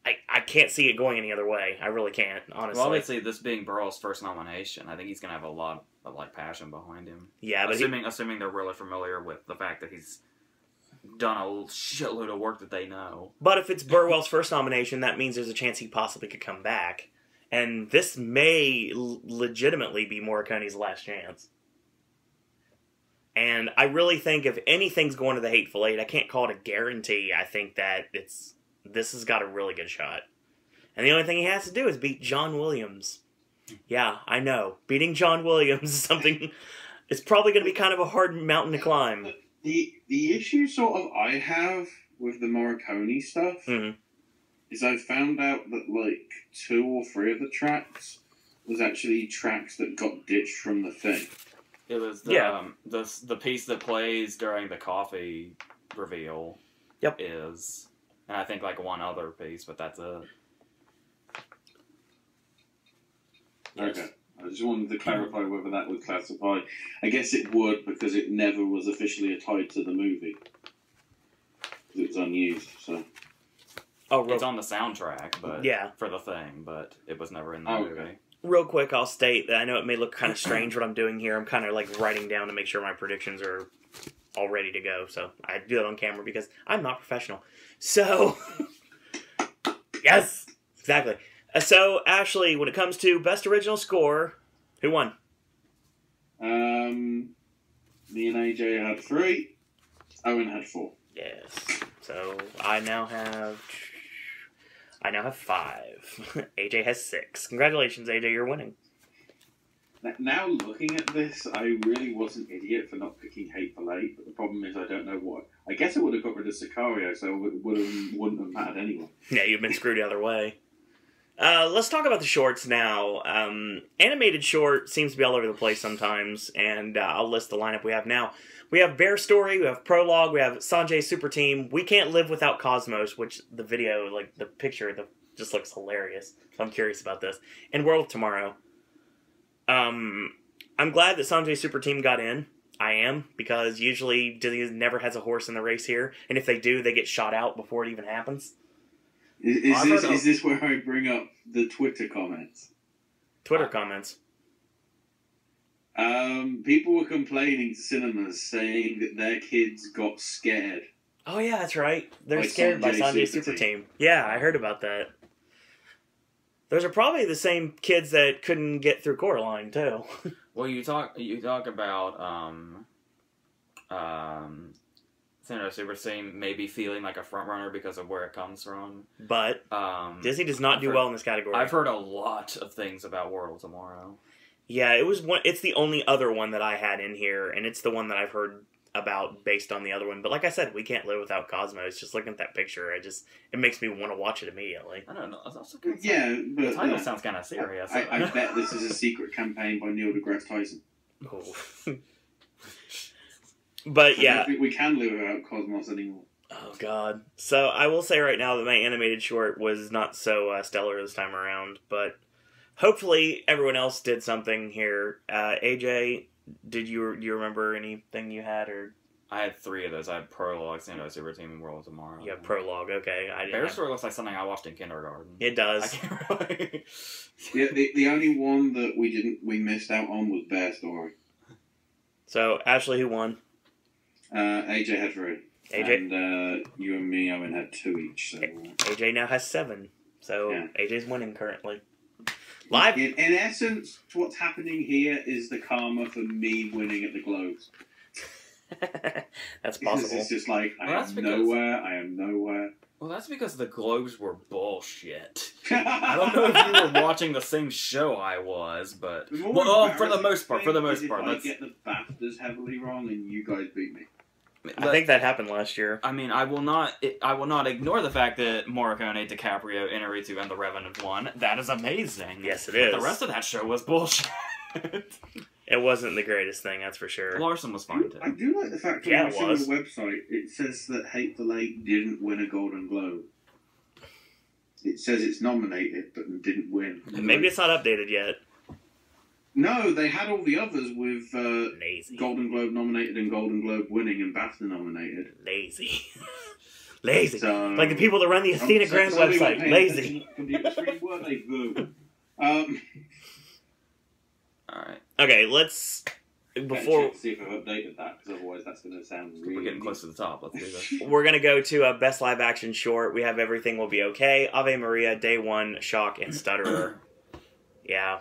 I can't see it going any other way. I really can't, honestly. Well, obviously, this being Burrell's first nomination, I think he's going to have a lot of, like, passion behind him. Yeah, but assuming they're really familiar with the fact that he's done a shitload of work that they know. But if it's Burwell's first nomination, that means there's a chance he possibly could come back. And this may legitimately be Morricone's last chance. And I really think if anything's going to the Hateful Eight, I can't call it a guarantee. I think that this has got a really good shot. And the only thing he has to do is beat John Williams. Yeah, I know. Beating John Williams is something... It's probably going to be kind of a hard mountain to climb. The issue sort of I have with the Morricone stuff is I found out that like 2 or 3 of the tracks was actually tracks that got ditched from the thing. It was the piece that plays during the coffee reveal. Yep. Is, and I think like one other piece, but that's it. Okay. I just wanted to clarify whether that would classify. I guess it would, because it never was officially tied to the movie. It was unused, so... It's on the soundtrack, but for the thing, but it was never in the movie. Real quick, I'll state that I know it may look kind of strange what I'm doing here. I'm kind of like writing down to make sure my predictions are all ready to go, so I do that on camera because I'm not professional. So... Yes! Exactly. So, Ashley, when it comes to Best Original Score, who won? Me and AJ had 3. Owen had 4. Yes. So, I now have 5. AJ has 6. Congratulations, AJ, you're winning. Now, looking at this, I really was an idiot for not picking Hateful Eight, but the problem is I don't know what... I guess I would have got rid of Sicario, so it wouldn't have mattered anyway. Yeah, you've been screwed the other way. Let's talk about the shorts now. Animated short seems to be all over the place sometimes, and I'll list the lineup we have now. We have Bear Story, we have Prologue, we have Sanjay's Super Team, We Can't Live Without Cosmos, which the video, like the picture, just looks hilarious. So I'm curious about this. And World of Tomorrow. I'm glad that Sanjay's Super Team got in. I am, because usually Disney never has a horse in the race here, and if they do, they get shot out before it even happens. Is this where I bring up the Twitter comments? Twitter comments. People were complaining to cinemas saying that their kids got scared. Oh yeah, that's right. They're scared by Sanjay's Super Team. Yeah, I heard about that. Those are probably the same kids that couldn't get through Coraline too. Well, you talk about Sanjay's Super Team maybe feeling like a front runner because of where it comes from. But Disney does not do well in this category. I've heard a lot of things about World Tomorrow. Yeah, it was one. It's the only other one that I had in here, and it's the one that I've heard about based on the other one. But like I said, we can't live without Cosmos. Just looking at that picture, it makes me want to watch it immediately. I don't know. That's also good. Yeah, but The title sounds kind of serious. I bet this is a secret campaign by Neil deGrasse Tyson. Oh. But I yeah, don't think we can live without Cosmos anymore. oh god. So I will say right now that my animated short was not so stellar this time around, but hopefully everyone else did something here. AJ, do you remember anything you had, or I had 3 of those. I had Prologue, Sando Super Team, and World of Tomorrow. you have Prologue? Okay, I didn't. Bear Story looks like something I watched in kindergarten. It does. I can't really... Yeah, the only one that we missed out on was Bear Story. So Ashley, who won? AJ had 3. AJ? And you and me, Owen, had 2 each. So, AJ now has 7. So Yeah. AJ's winning currently. Live. In essence, what's happening here is the karma for me winning at the Globes. That's Because possible. it's just like, I Well, that's am because- nowhere, I am nowhere. Well, that's because the Globes were bullshit. I don't know if you were watching the same show I was, but... The more Well, for the embarrassing most part, thing is let's... if I get the BAFTAs heavily wrong and you guys beat me. I think that happened last year. I mean, I will not ignore the fact that Morricone, DiCaprio, Inarritu, and The Revenant won. That is amazing. Yes, it But is. the rest of that show was bullshit. It wasn't the greatest thing, that's for sure. Larson was fine, too. I do like the fact that Yeah, on it the was. website it says that Hateful Eight didn't win a Golden Globe. It says it's nominated but didn't win. Maybe it's not updated yet. No, they had all the others with Lazy. Golden Globe nominated and Golden Globe winning and BAFTA nominated. Lazy. Lazy. So, Like the people that run the Athena Grand so they weren't website. paying Lazy. attention to computer screens, were they? Boo. Alright. Okay, let's... Before... See if I've updated that, because otherwise that's going to sound really... We're getting close to the top. Let's do this. We're going to go to a Best Live Action Short. We have Everything Will Be Okay, Ave Maria, Day One, Shock, and Stutterer. Yeah.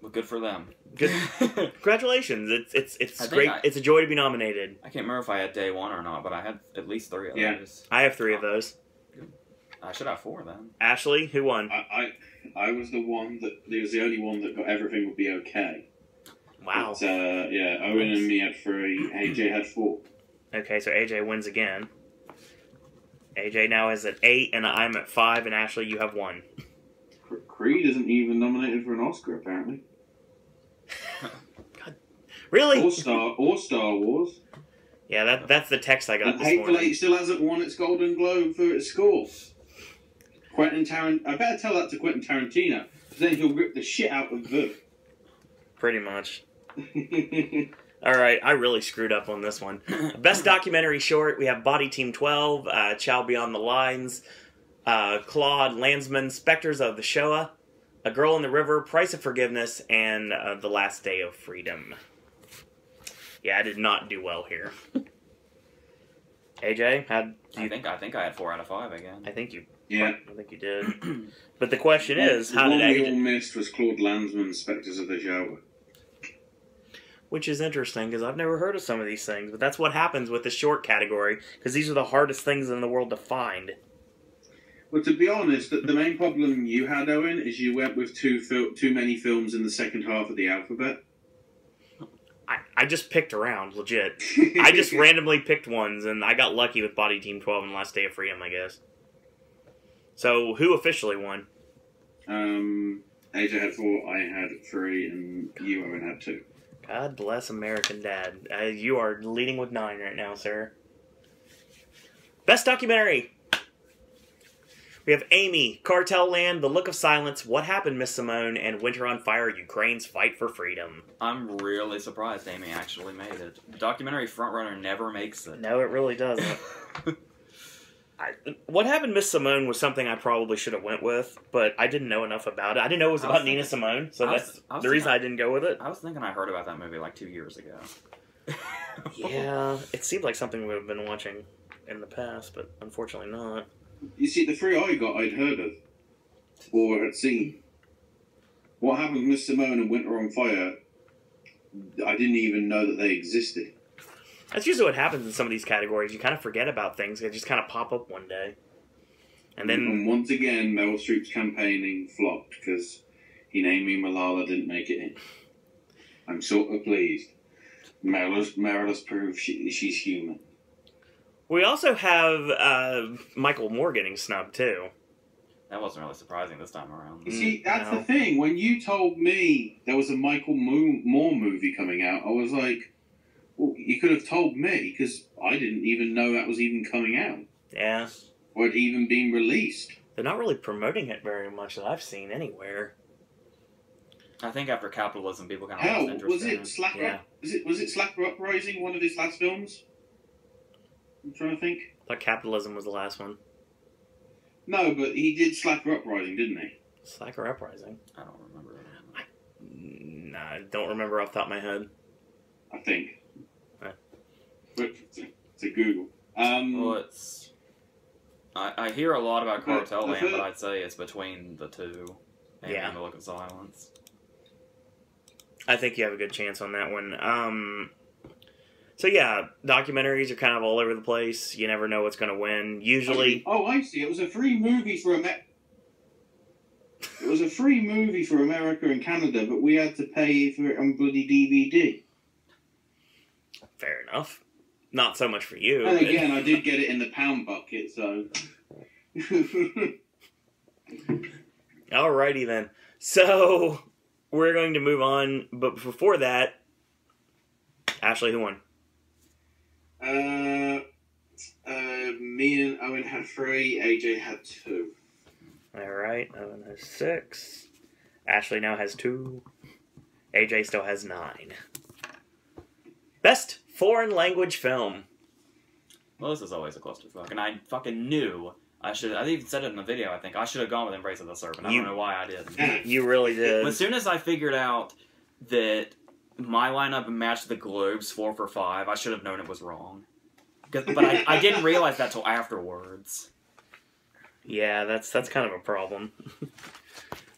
Well, good for them. Good. Congratulations. It's I think great. It's a joy to be nominated. I can't remember if I had Day One or not, but I had at least 3 of Yeah. those. I have 3 of those. I should have 4 then. Ashley, who won? I was the one that... It was the only one that got Everything Will Be Okay. Wow. But, yeah, Owen and me had 3, AJ had 4. Okay, so AJ wins again. AJ now is at 8, and I'm at 5, and Ashley, you have 1. Creed isn't even nominated for an Oscar, apparently. Really? Or Star Wars. Yeah, that's the text I got And this Hateful morning. Eight still hasn't won its Golden Globe for its score. I better tell that to Quentin Tarantino, because then he'll rip the shit out of Viv. Pretty much. Alright, I really screwed up on this one. Best Documentary Short, we have Body Team 12, Chow Beyond the Lines, Claude Landsman, Spectres of the Shoah, A Girl in the River, Price of Forgiveness, and The Last Day of Freedom. Yeah, I did not do well here. AJ, I think I had 4 out of 5 again. I think you did. But the question is, how did The one we all AJ... missed was Claude Landsman's Spectres of the Shoah. Which is interesting, because I've never heard of some of these things, but that's what happens with the short category, because these are the hardest things in the world to find. Well, to be honest, the main problem you had, Owen, is you went with too many films in the second half of the alphabet. I just picked around, legit. I just randomly picked ones, and I got lucky with Body Team 12 and Last Day of Freedom, I guess. So, who officially won? AJ had 4, I had 3, and you, Owen, had 2. God bless American Dad. You are leading with 9 right now, sir. Best Documentary! We have Amy, Cartel Land, The Look of Silence, What Happened, Miss Simone, and Winter on Fire, Ukraine's Fight for Freedom. I'm really surprised Amy actually made it. The documentary frontrunner never makes it. No, it really doesn't. What Happened, Miss Simone was something I probably should have went with, but I didn't know enough about it. I didn't know it was about Nina Simone, so that's the reason I didn't go with it. I was thinking I heard about that movie like 2 years ago. Yeah, it seemed like something we've been watching in the past, but unfortunately not. You see, the 3 I got, I'd heard of. Or had seen. What Happened with Miss Simone and Winter on Fire, I didn't even know that they existed. That's usually what happens in some of these categories. You kind of forget about things. They just kind of pop up one day. And then... And once again, Meryl Streep's campaigning flopped, because Hinami Malala didn't make it in. I'm sort of pleased. Marilla's proved she's human. We also have Michael Moore getting snubbed, too. That wasn't really surprising this time around. You see, that's the thing. When you told me there was a Michael Moore movie coming out, I was like, well, you could have told me, because I didn't even know that was even coming out. Yeah. Or it even been released. They're not really promoting it very much that I've seen anywhere. I think after Capitalism, people kind of lost interest was in it Slacker? Was it Slacker Uprising, one of his last films? I'm trying to think. I thought Capitalism was the last one. No, but he did Slacker Uprising, didn't he? Slacker Uprising? I don't remember. I don't remember off the top of my head. I think. Right. But to Google. Well, it's... I hear a lot about Cartel Land, but I'd say it's between the two. And Yeah. The Look of Silence. I think you have a good chance on that one. So yeah, documentaries are kind of all over the place. You never know what's going to win. Usually... Oh, I see. It was a free movie for It was a free movie for America and Canada, but we had to pay for it on bloody DVD. Fair enough. Not so much for you. And again, I did get it in the pound bucket, so... Alrighty then. So, we're going to move on, but before that... Ashley, who won? Me and Owen had 3, AJ had 2. Alright, Owen has 6. Ashley now has 2. AJ still has 9. Best foreign language film. Well, this is always a clusterfuck, and I fucking knew I even said it in the video, I think. I should have gone with Embrace of the Serpent. I don't know why I didn't. You really did. As soon as I figured out that my lineup matched the Globes 4 for 5, I should have known it was wrong. But I didn't realize that till afterwards. Yeah, that's kind of a problem.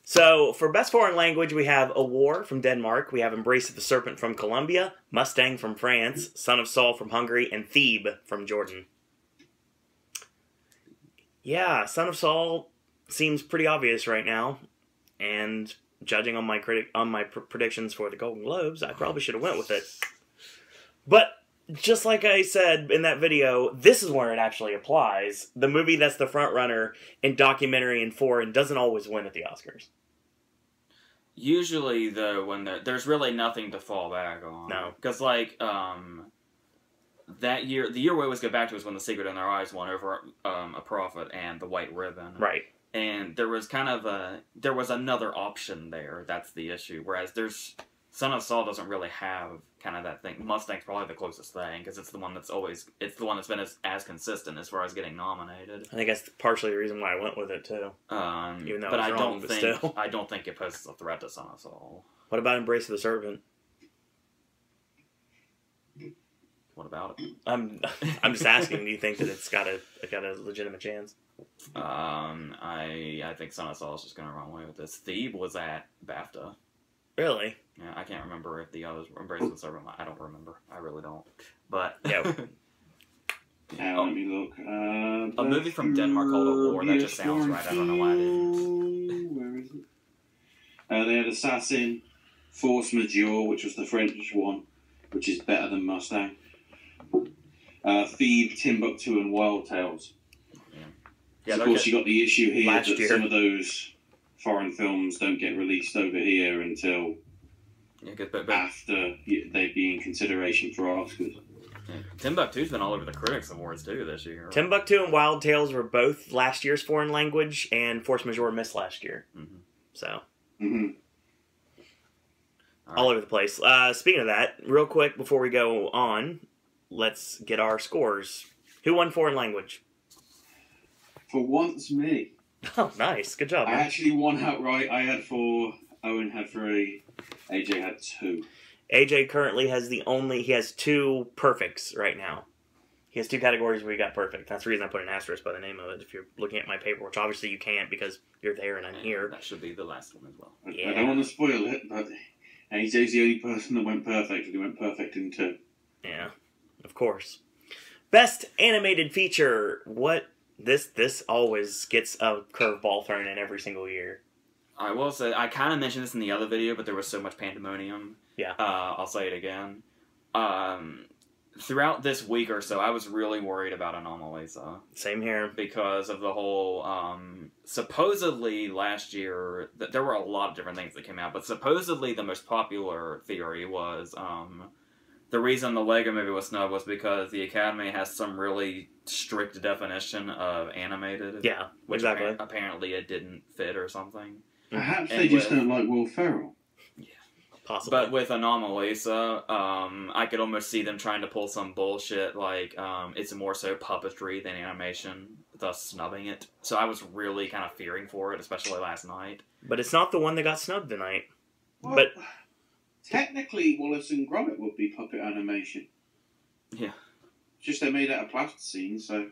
So, for Best Foreign Language, we have A War from Denmark, we have Embrace of the Serpent from Colombia, Mustang from France, Son of Saul from Hungary, and Thebe from Jordan. Yeah, Son of Saul seems pretty obvious right now, and judging on my predictions for the Golden Globes, I probably should have went with it. But just like I said in that video, this is where it actually applies. The movie that's the front runner in documentary and foreign doesn't always win at the Oscars. Usually, though, when there's really nothing to fall back on. No. Because, like, that year, the year we always go back to is when The Secret in Their Eyes won over A Prophet and The White Ribbon. Right. And there was there was another option there. That's the issue. Whereas Son of Saul doesn't really have kind of that thing. Mustang's probably the closest thing because it's the one that's been as consistent as far as getting nominated. I think that's partially the reason why I went with it too. Even though I don't think it poses a threat to Son of Saul. What about Embrace of the Serpent? What about it? I'm just asking. Do you think that it's got a legitimate chance? I think Son of Saul is just going to run away with this. Thebe was at BAFTA. Really? Yeah, I can't remember if the others were Embrace of the Serpent. I don't remember. I really don't. But yeah. Let me look. A movie from Denmark called A War. That just sounds right. I don't know why I didn't. Where is it? They had Assassin, Force Majeure, which was the French one, which is better than Mustang. Thebe, Timbuktu, and Wild Tales. Yeah, of course, you got the issue here that some of those foreign films don't get released over here until after they'd be in consideration for Oscars. Yeah. Timbuktu's been all over the Critics Awards too this year. Timbuktu and Wild Tales were both last year's foreign language, and Force Majeure missed last year. Mm-hmm. So. Mm-hmm. All over the place. Speaking of that, real quick before we go on, let's get our scores. Who won foreign language? For once, me. Oh, nice. Good job, man. I actually won outright. I had 4, Owen had 3, AJ had 2. AJ currently has he has 2 perfects right now. He has 2 categories where he got perfect. That's the reason I put an asterisk by the name of it if you're looking at my paper, which obviously you can't because you're there and I'm here. That should be the last one as well. Yeah. I don't want to spoil it, but AJ's the only person that went perfect. He went perfect in 2. Yeah, of course. Best animated feature. What? This always gets a curveball thrown in every single year. I will say, I kind of mentioned this in the other video, but there was so much pandemonium. Yeah. I'll say it again. Throughout this week or so, I was really worried about Anomalisa. Same here. Because of the whole, supposedly last year, there were a lot of different things that came out, but supposedly the most popular theory was, the reason the Lego movie was snubbed was because the Academy has some really strict definition of animated. Yeah, which exactly. Apparently it didn't fit or something. Perhaps they just don't like Will Ferrell. Possibly. But with Anomalisa, I could almost see them trying to pull some bullshit like it's more so puppetry than animation, thus snubbing it. So I was really kind of fearing for it, especially last night. But it's not the one that got snubbed tonight. Well, but technically, Wallace and Gromit would be puppet animation. Yeah. Just they made out of plasticine, so...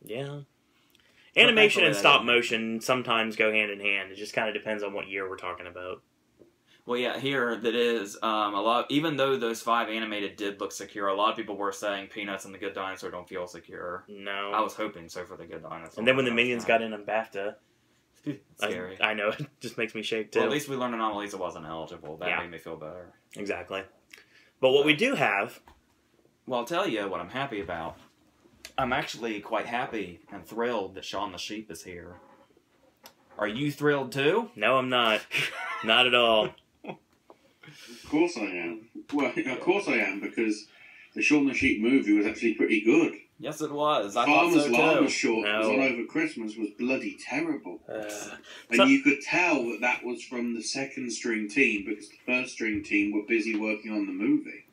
Yeah. Animation and stop motion sometimes go hand in hand. It just kind of depends on what year we're talking about. Well, yeah, here that is a lot. Even though those 5 animated did look secure, a lot of people were saying Peanuts and the Good Dinosaur don't feel secure. No, I was hoping so for the Good Dinosaur. And then when the Minions got in on BAFTA, scary. I know, it just makes me shake too. Well, at least we learned Anomalisa wasn't eligible. That made me feel better. Exactly. But what we do have. Well, I'll tell you what I'm happy about. I'm actually quite happy and thrilled that Shaun the Sheep is here. Are you thrilled too? No, I'm not. Not at all. Of course I am. Well, of course I am, because the Shaun the Sheep movie was actually pretty good. Yes, it was. I Farmer's thought so too. Llama short that was on over Christmas was bloody terrible. And so, you could tell that that was from the second string team, because the first string team were busy working on the movie.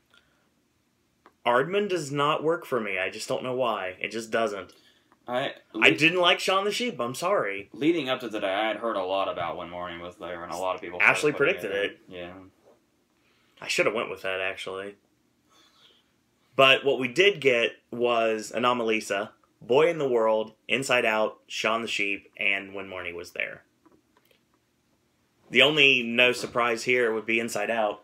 Aardman does not work for me. I just don't know why. It just doesn't. I didn't like Shaun the Sheep. I'm sorry. Leading up to today, I had heard a lot about when Morning was there, and a lot of people... Ashley predicted it. Yeah. I should have went with that, actually. But what we did get was Anomalisa, Boy in the World, Inside Out, Shaun the Sheep, and When Morning Was There. The only no surprise here would be Inside Out.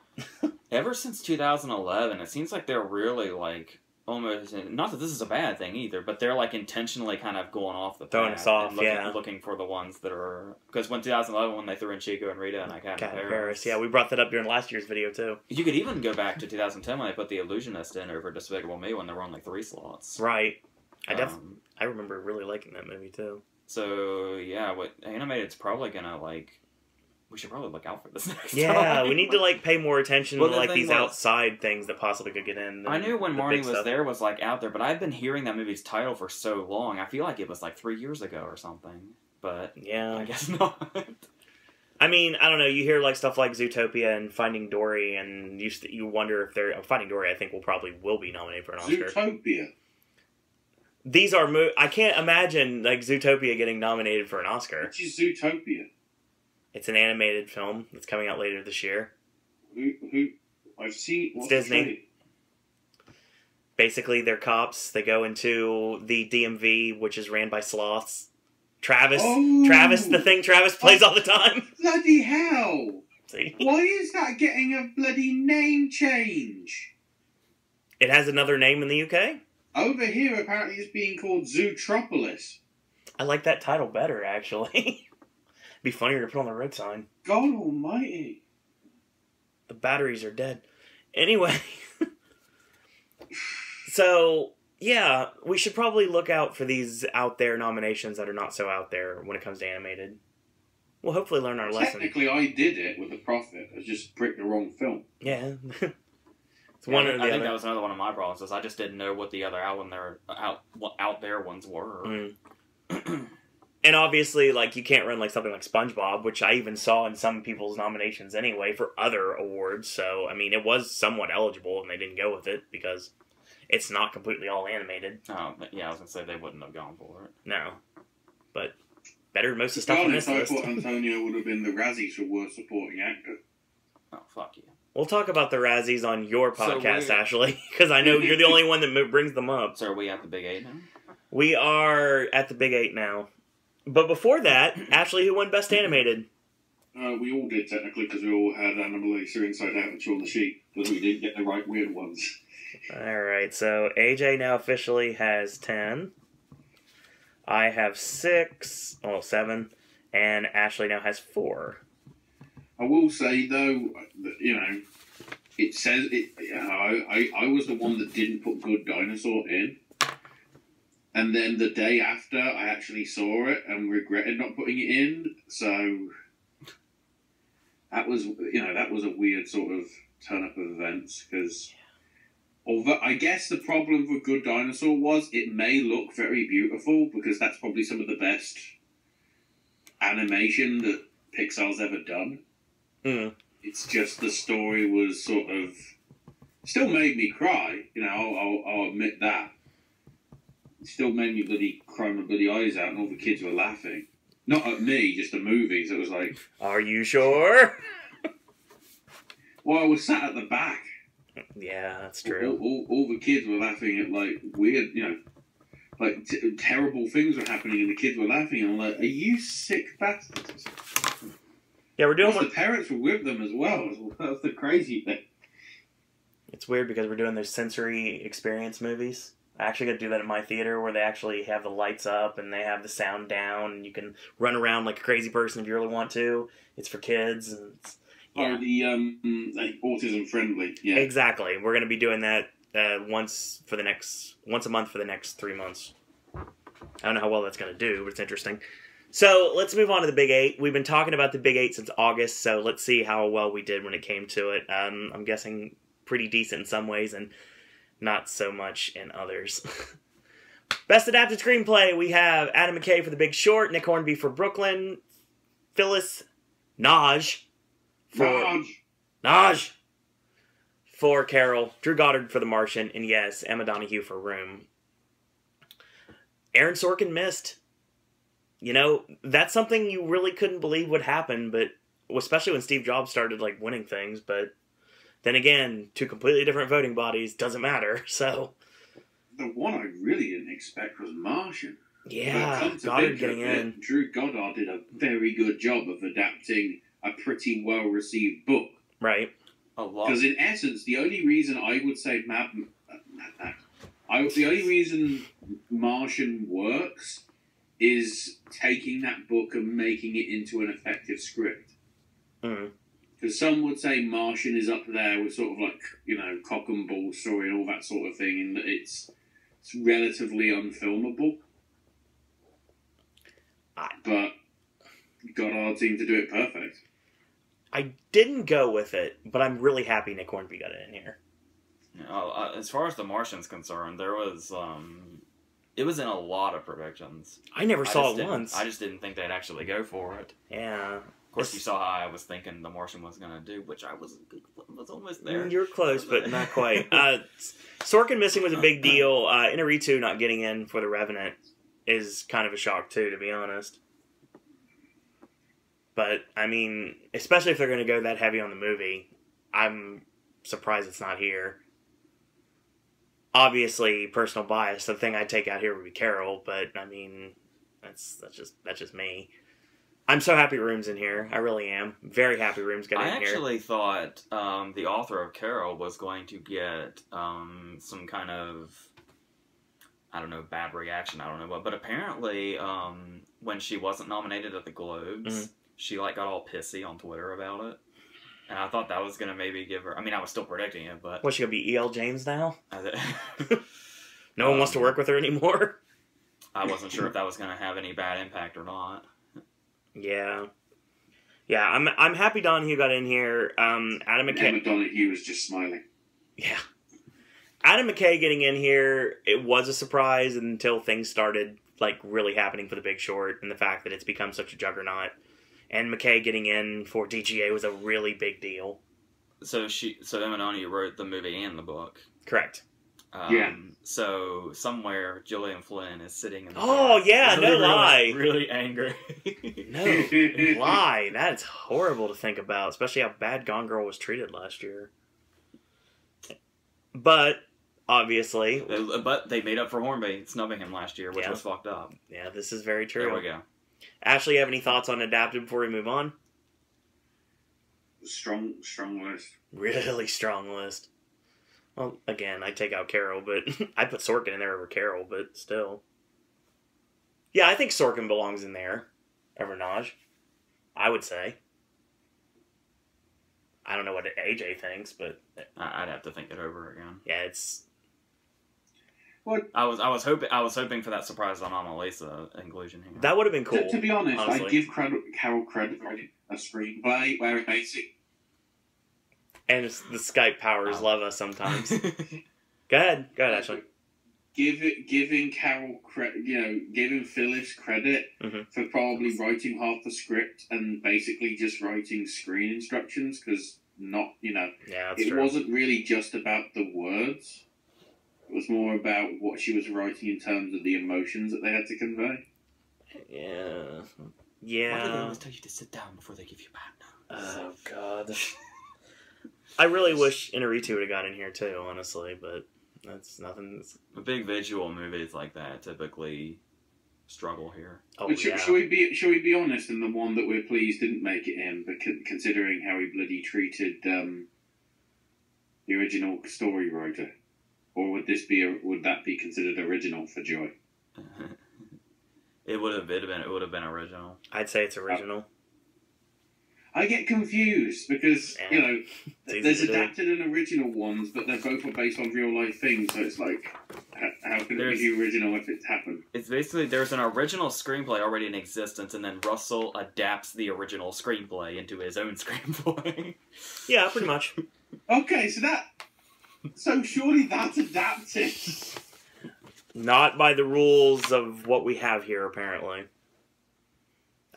Ever since 2011, it seems like they're really, like, almost... Not that this is a bad thing, either, but they're, like, intentionally kind of going off the path. Throwing us off, looking for the ones that are... Because when 2011, when they threw in Chico and Rita and Cat in Paris. Yeah, we brought that up during last year's video, too. You could even go back to 2010 when they put The Illusionist in over Despicable Me when there were only 3 slots. Right. I remember really liking that movie, too. So, yeah, what animated's probably gonna, like... We should probably look out for this next time. Yeah, we need to, like, pay more attention to, like, these outside things that possibly could get in. I knew When Morning Was There was, like, out there, but I've been hearing that movie's title for so long. I feel like it was, like, 3 years ago or something. But, yeah, I guess not. I mean, I don't know, you hear, like, stuff like Zootopia and Finding Dory, and you wonder if they're... Finding Dory, I think, will be nominated for an Oscar. Zootopia? These are... I can't imagine, like, Zootopia getting nominated for an Oscar. Which is Zootopia? It's an animated film that's coming out later this year. Who? I've seen... It's Disney. Basically, they're cops. They go into the DMV, which is ran by sloths. Travis, the thing Travis plays all the time. Bloody hell! See? Why is that getting a bloody name change? It has another name in the UK? Over here, apparently it's being called Zootropolis. I like that title better, actually. Be funnier to put on the road sign. God almighty. The batteries are dead. Anyway. So, yeah, we should probably look out for these out there nominations that are not so out there when it comes to animated. We'll hopefully learn our lesson. Technically, I did it with The Prophet. I just picked the wrong film. Yeah. It's one or the other. I think that was another one of my problems, is I just didn't know what the other out there ones were. And obviously, like, you can't run, like, something like SpongeBob, which I even saw in some people's nominations anyway for other awards. So, I mean, it was somewhat eligible, and they didn't go with it because it's not completely all animated. Oh, yeah, I was going to say they wouldn't have gone for it. No. But better than most of the stuff on this list. I thought Antonio would have been the Razzies for Worst Supporting Actor. Oh, fuck you. We'll talk about the Razzies on your podcast, Ashley, because I know you're the only one that brings them up. So are we at the Big 8 now? We are at the Big 8 now. But before that, Ashley, who won Best Animated? We all did, technically, because we all had Anomalisa, Inside Out, and Shaun the Sheep, because we didn't get the right weird ones. Alright, so AJ now officially has 10. I have 7. And Ashley now has 4. I will say though, you know, it says it. I was the one that didn't put Good Dinosaur in, and then the day after, I actually saw it and regretted not putting it in. So that was, that was a weird sort of turn up of events because. Although I guess the problem with Good Dinosaur was it may look very beautiful because that's probably some of the best animation that Pixar's ever done. Mm. It's just the story was sort of still made me cry. I'll admit that. It still made me bloody cry my bloody eyes out, and all the kids were laughing. Not at me, just the movie. So it was like, are you sure? Well, I was sat at the back. Yeah, that's true. All the kids were laughing at like weird, like terrible things were happening, and the kids were laughing. And I'm like, "Are you sick bastards?" Yeah, we're doing. The parents were with them as well. That's the crazy thing. It's weird because we're doing those sensory experience movies. I actually got to do that at my theater where they actually have the lights up and they have the sound down, and you can run around like a crazy person if you really want to. It's for kids and. Yeah. Oh, the autism friendly. Yeah, exactly. We're going to be doing that once a month for the next 3 months. I don't know how well that's going to do, but it's interesting. So let's move on to the Big 8. We've been talking about the Big 8 since August, so let's see how well we did when it came to it. I'm guessing pretty decent in some ways and not so much in others. Best Adapted Screenplay, we have Adam McKay for The Big Short, Nick Hornby for Brooklyn, Phyllis Naj for Carol, Drew Goddard for The Martian, and yes, Emma Donoghue for Room. Aaron Sorkin missed. That's something you really couldn't believe would happen, but especially when Steve Jobs started winning things. But then again, 2 completely different voting bodies, doesn't matter. So the one I really didn't expect was Martian. Yeah, Goddard getting in. Drew Goddard did a very good job of adapting a pretty well-received book. Right. A lot. Because in essence, the only reason I would say the only reason Martian works is taking that book and making it into an effective script. Because some would say Martian is up there with sort of cock and ball story and all that sort of thing, and that it's relatively unfilmable. But Goddard seemed to do it perfect. I didn't go with it, but I'm really happy Nick Hornby got it in here. As far as The Martian's concerned, there was it was in a lot of predictions. I never saw it once. I just didn't think they'd actually go for it. Yeah. Of course, you saw how I was thinking The Martian was going to do, which I was almost there. You're close, but not quite. Sorkin missing was a big deal. Inarritu not getting in for The Revenant is kind of a shock, too, to be honest. But, I mean, especially if they're going to go that heavy on the movie, I'm surprised it's not here. Obviously, personal bias, the thing I'd take out here would be Carol, but, I mean, that's just me. I'm so happy Room's in here. I really am. Very happy Room's got in here. I actually thought the author of Carol was going to get some kind of, I don't know, bad reaction. I don't know what. But apparently, when she wasn't nominated at the Globes, she got all pissy on Twitter about it. And I thought that was going to maybe give her... I mean, I was still predicting it, but... What's she going to be, E.L. James now? No one wants to work with her anymore? I wasn't sure if that was going to have any bad impact or not. Yeah. Yeah, I'm happy Donoghue got in here. Adam McKay... Emma Donoghue was just smiling. Yeah. Adam McKay getting in here, it was a surprise until things started, really happening for The Big Short, and the fact that it's become such a juggernaut. And McKay getting in for DGA was a really big deal. So Emma Donoghue wrote the movie and the book. Correct. Yeah. So somewhere Gillian Flynn is sitting in the yeah, no lie. Really angry. No lie. That's horrible to think about, especially how bad Gone Girl was treated last year. But obviously, but they made up for Hornby snubbing him last year, which was fucked up. Yeah, this is very true. There we go. Ashley, you have any thoughts on Adapted before we move on? Strong list. Really strong list. Well, again, I take out Carol, but I put Sorkin in there over Carol, but still. Yeah, I think Sorkin belongs in there over Naj. I would say. I don't know what AJ thinks, but I'd have to think it over again. yeah, it's. What? I was hoping for that surprise on Annalisa inclusion here. That would have been cool. To be honest, honestly. I give Carol credit for a screenplay where it makes it. And it's, the Skype powers love us sometimes. Go ahead, Ashley. Giving Carol giving Phyllis credit for probably writing half the script and basically just writing screen instructions because Yeah, that's it true. wasn't really just about the words. It was more about what she was writing in terms of the emotions that they had to convey. Yeah. Why do they Yeah. always tell you to sit down before they give you bad notes? Oh, God. I really wish Inaritu would have got in here, too, honestly, but that's nothing. Big visual movies like that typically struggle here. Oh, But yeah. should we be honest? And the one that we're pleased didn't make it in, but considering how he bloody treated the original story writer, or would that be considered original for Joy? It would have been original. I'd say it's original. I get confused because Yeah. It's there's easy to do. adapted and original ones, but they're both based on real life things. So it's like, how can it be the original if it's happened? It's basically there's an original screenplay already in existence, and then Russell adapts the original screenplay into his own screenplay. Yeah, pretty much. Okay, so surely that's adapted. Not by the rules of what we have here, apparently.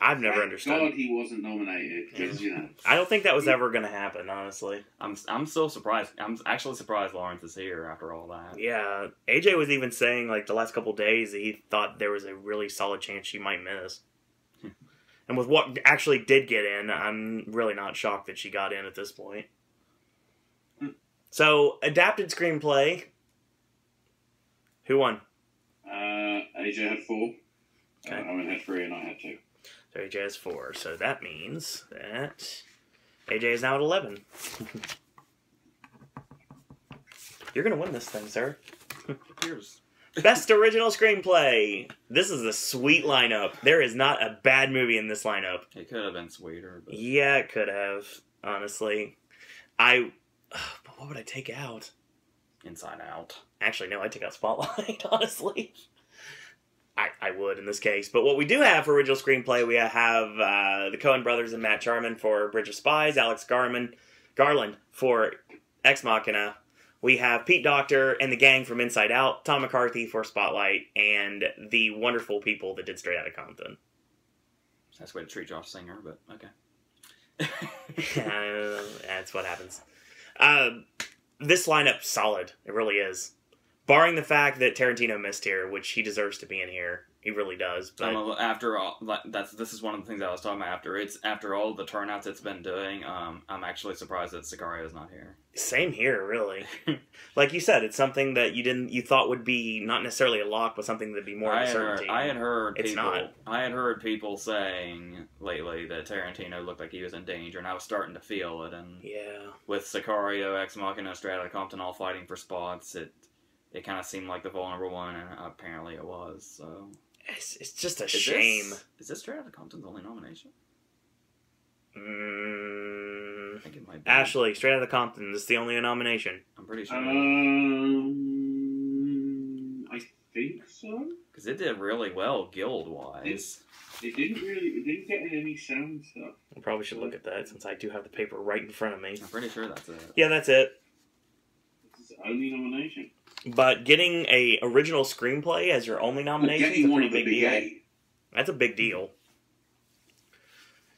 I've never Thank understood. God he wasn't nominated because I don't think that was ever going to happen, honestly. I'm still surprised. I'm actually surprised Lawrence is here after all that. Yeah, AJ was even saying, like, the last couple days that he thought there was a really solid chance she might miss. And with what actually did get in, I'm really not shocked that she got in at this point. So, adapted screenplay. Who won? AJ had 4. Okay. Owen had 3 and I had 2. So AJ has 4. So that means that AJ is now at 11. You're going to win this thing, sir. Here's Best Original Screenplay. This is a sweet lineup. There is not a bad movie in this lineup. it could have been sweeter, but Yeah, it could have, honestly. But what would I take out? Inside Out. Actually, no, I'd take out Spotlight, honestly. I would in this case. But what we do have for original screenplay, we have the Coen brothers and Matt Charman for Bridge of Spies, Alex Garland for Ex Machina. We have Pete Docter and the gang from Inside Out, Tom McCarthy for Spotlight, and the wonderful people that did Straight Outta Compton. That's the way to treat Josh Singer, but okay. That's what happens. This lineup's solid. It really is. Barring the fact that Tarantino missed here, which he deserves to be in here. He really does. But After all, this is one of the things I was talking about. After all the turnouts it's been doing, I'm actually surprised that Sicario's not here. same here, really. Like you said, it's something that you thought would be not necessarily a lock, but something that'd be more of a certainty. I had heard It's people. not. I had heard people saying lately that Tarantino looked like he was in danger, and I was starting to feel it. And Yeah. with Sicario, Ex Machina, Straight Outta Compton all fighting for spots, it kind of seemed like the vulnerable one, and apparently it was. So It's just a shame. Is this Straight Outta Compton's only nomination? I think it might be. Ashley, Straight Outta Compton. This is the only nomination. I'm pretty sure. I think so. Because it did really well guild-wise. It didn't get any sound stuff. I probably should look at that since I do have the paper right in front of me. I'm pretty sure that's it. Yeah, that's it. It's the only nomination. But getting a original screenplay as your only nomination is Getting a one pretty of the big big deal. 8. That's a big deal.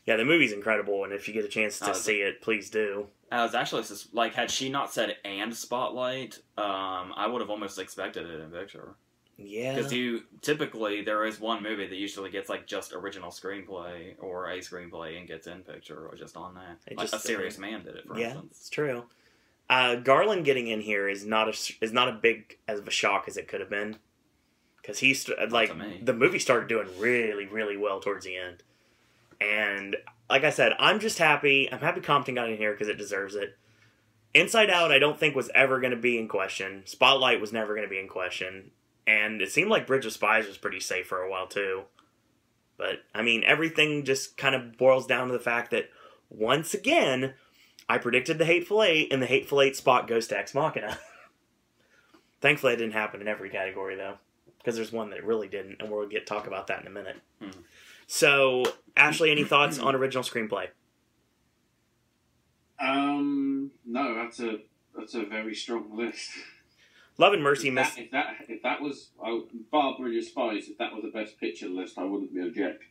Yeah, the movie's incredible, and if you get a chance to see it, please do. I was actually like, had she not said and Spotlight, I would have almost expected it in picture. Yeah. Because typically there is one movie that usually gets like just original screenplay or a screenplay and gets in picture or just on that. It Like just- A Serious Man did it, for instance. It's true. Garland getting in here is not a big as of a shock as it could have been, because to me. the movie started doing really, really well towards the end, and like I said, I'm just happy. I'm happy Compton got in here because it deserves it. Inside Out, I don't think was ever going to be in question. Spotlight was never going to be in question, and it seemed like Bridge of Spies was pretty safe for a while too. But, I mean, everything just kind of boils down to the fact that, once again, I predicted the Hateful Eight, and the Hateful Eight spot goes to Ex Machina. Thankfully, it didn't happen in every category, though. Because there's one that really didn't, and we'll talk about that in a minute. So, Ashley, any thoughts on original screenplay? No, that's a very strong list. Love and Mercy If that was bar Bridge of Spies, if that was the best picture list, I wouldn't be object.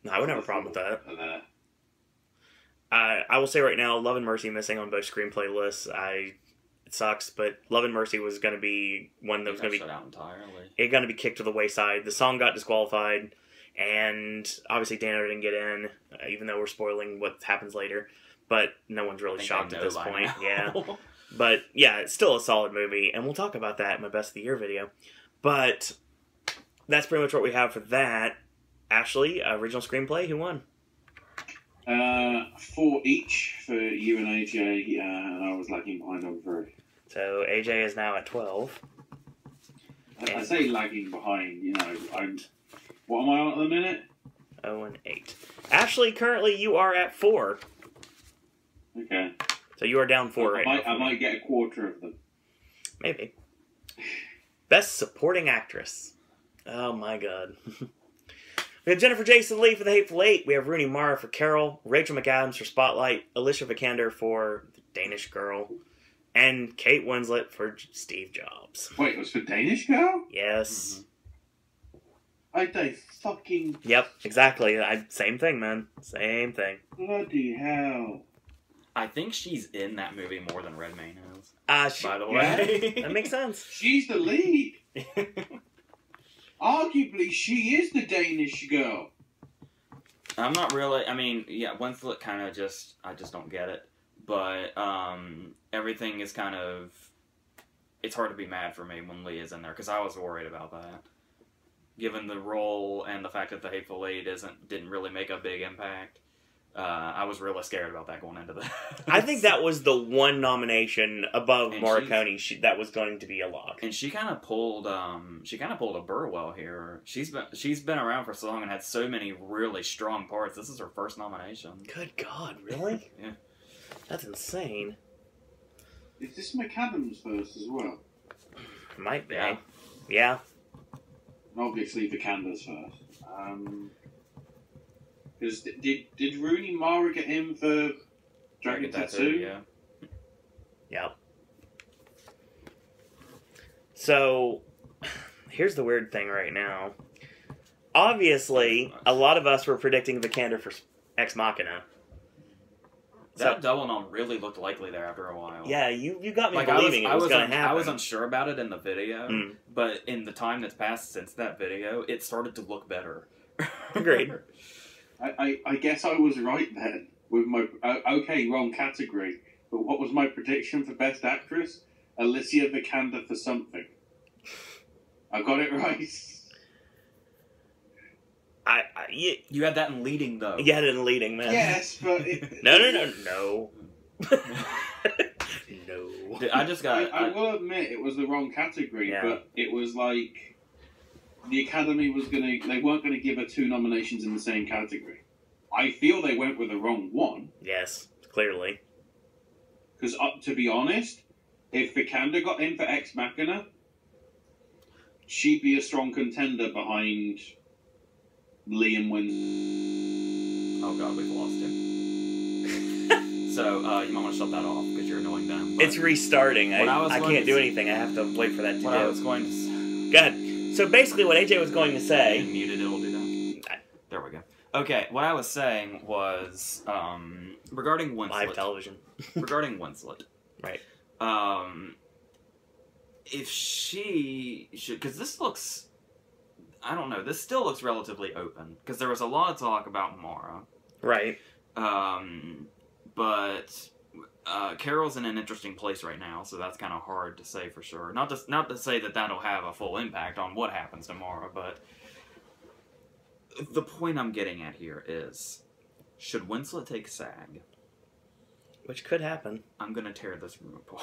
No, I wouldn't have a problem with that. There. I will say right now, Love and Mercy missing on both screenplay lists. It sucks, but Love and Mercy was going to be one that was going to be shut out entirely. It going to be kicked to the wayside. The song got disqualified, and obviously Dano didn't get in, even though we're spoiling what happens later. But no one's really shocked at this point. Yeah. But yeah, it's still a solid movie, and we'll talk about that in my Best of the Year video. But that's pretty much what we have for that. Ashley, original screenplay, who won? 4 each for you and AJ, and I was lagging behind on 3. So AJ is now at 12. I say lagging behind, what am I on at the minute? 0-8. Ashley, currently you are at 4. Okay. So you are down 4 right now. I might get a quarter of them. Maybe. Best Supporting Actress. Oh my god. We have Jennifer Jason Leigh for The Hateful Eight. We have Rooney Mara for Carol. Rachel McAdams for Spotlight. Alicia Vikander for The Danish Girl. And Kate Winslet for Steve Jobs. Wait, it was for Danish Girl? Yes. They fucking... Yep, exactly. Same thing, man. Same thing. Bloody hell. I think she's in that movie more than Redmayne is. By the way. That makes sense. She's the lead. Arguably, she is the Danish Girl. I'm not really... I mean, yeah, Winslet kind of just... I just don't get it. But everything is kind of... It's hard to be mad for me when Lee is in there, because I was worried about that. Given the role and the fact that The Hateful Eight didn't really make a big impact, I was really scared about that going into that. I think that was the one nomination above Morricone that was going to be a lock. And she kind of pulled a Burwell here. She's been around for so long and had so many really strong parts. This is her first nomination. Good God, really? Yeah. That's insane. Is this McAdams first as well? Might be. Yeah. Yeah. And obviously Vikander's first. Because did Rooney Mara get in for Dragon Tattoo? Yeah. Yep. So, here's the weird thing right now. Obviously, a lot of us were predicting Vikander for Ex Machina. That double nom really looked likely there after a while. Yeah, you got me believing it was going to happen. I was unsure about it in the video, but in the time that's passed since that video, it started to look better. Agreed. I guess I was right then with my wrong category. But what was my prediction for Best Actress? Alicia Vikander for Something. I got it right. You had that in leading though. You had it in leading, man. Yes, but no. No. I will admit it was the wrong category, but it was like the Academy they weren't gonna give her 2 nominations in the same category. I feel they went with the wrong one. Yes, clearly. Because to be honest, if Vikander got in for Ex Machina, she'd be a strong contender behind Liam Winslet. Oh god, we've lost him. So, you might want to shut that off because you're annoying them. It's restarting. I can't do anything. I have to wait for that to do. I was going to... Go ahead. So basically what AJ was going to say... Muted, it'll do that. There we go. Okay, what I was saying was, regarding Winslet. Live television. Regarding Winslet. Right. If she should... Because this looks... I don't know. This still looks relatively open. Because there was a lot of talk about Mara. Right. But Carol's in an interesting place right now, so that's kind of hard to say for sure. Not to say that that'll have a full impact on what happens tomorrow, but the point I'm getting at here is, should Winslet take SAG? Which could happen. I'm gonna tear this room apart.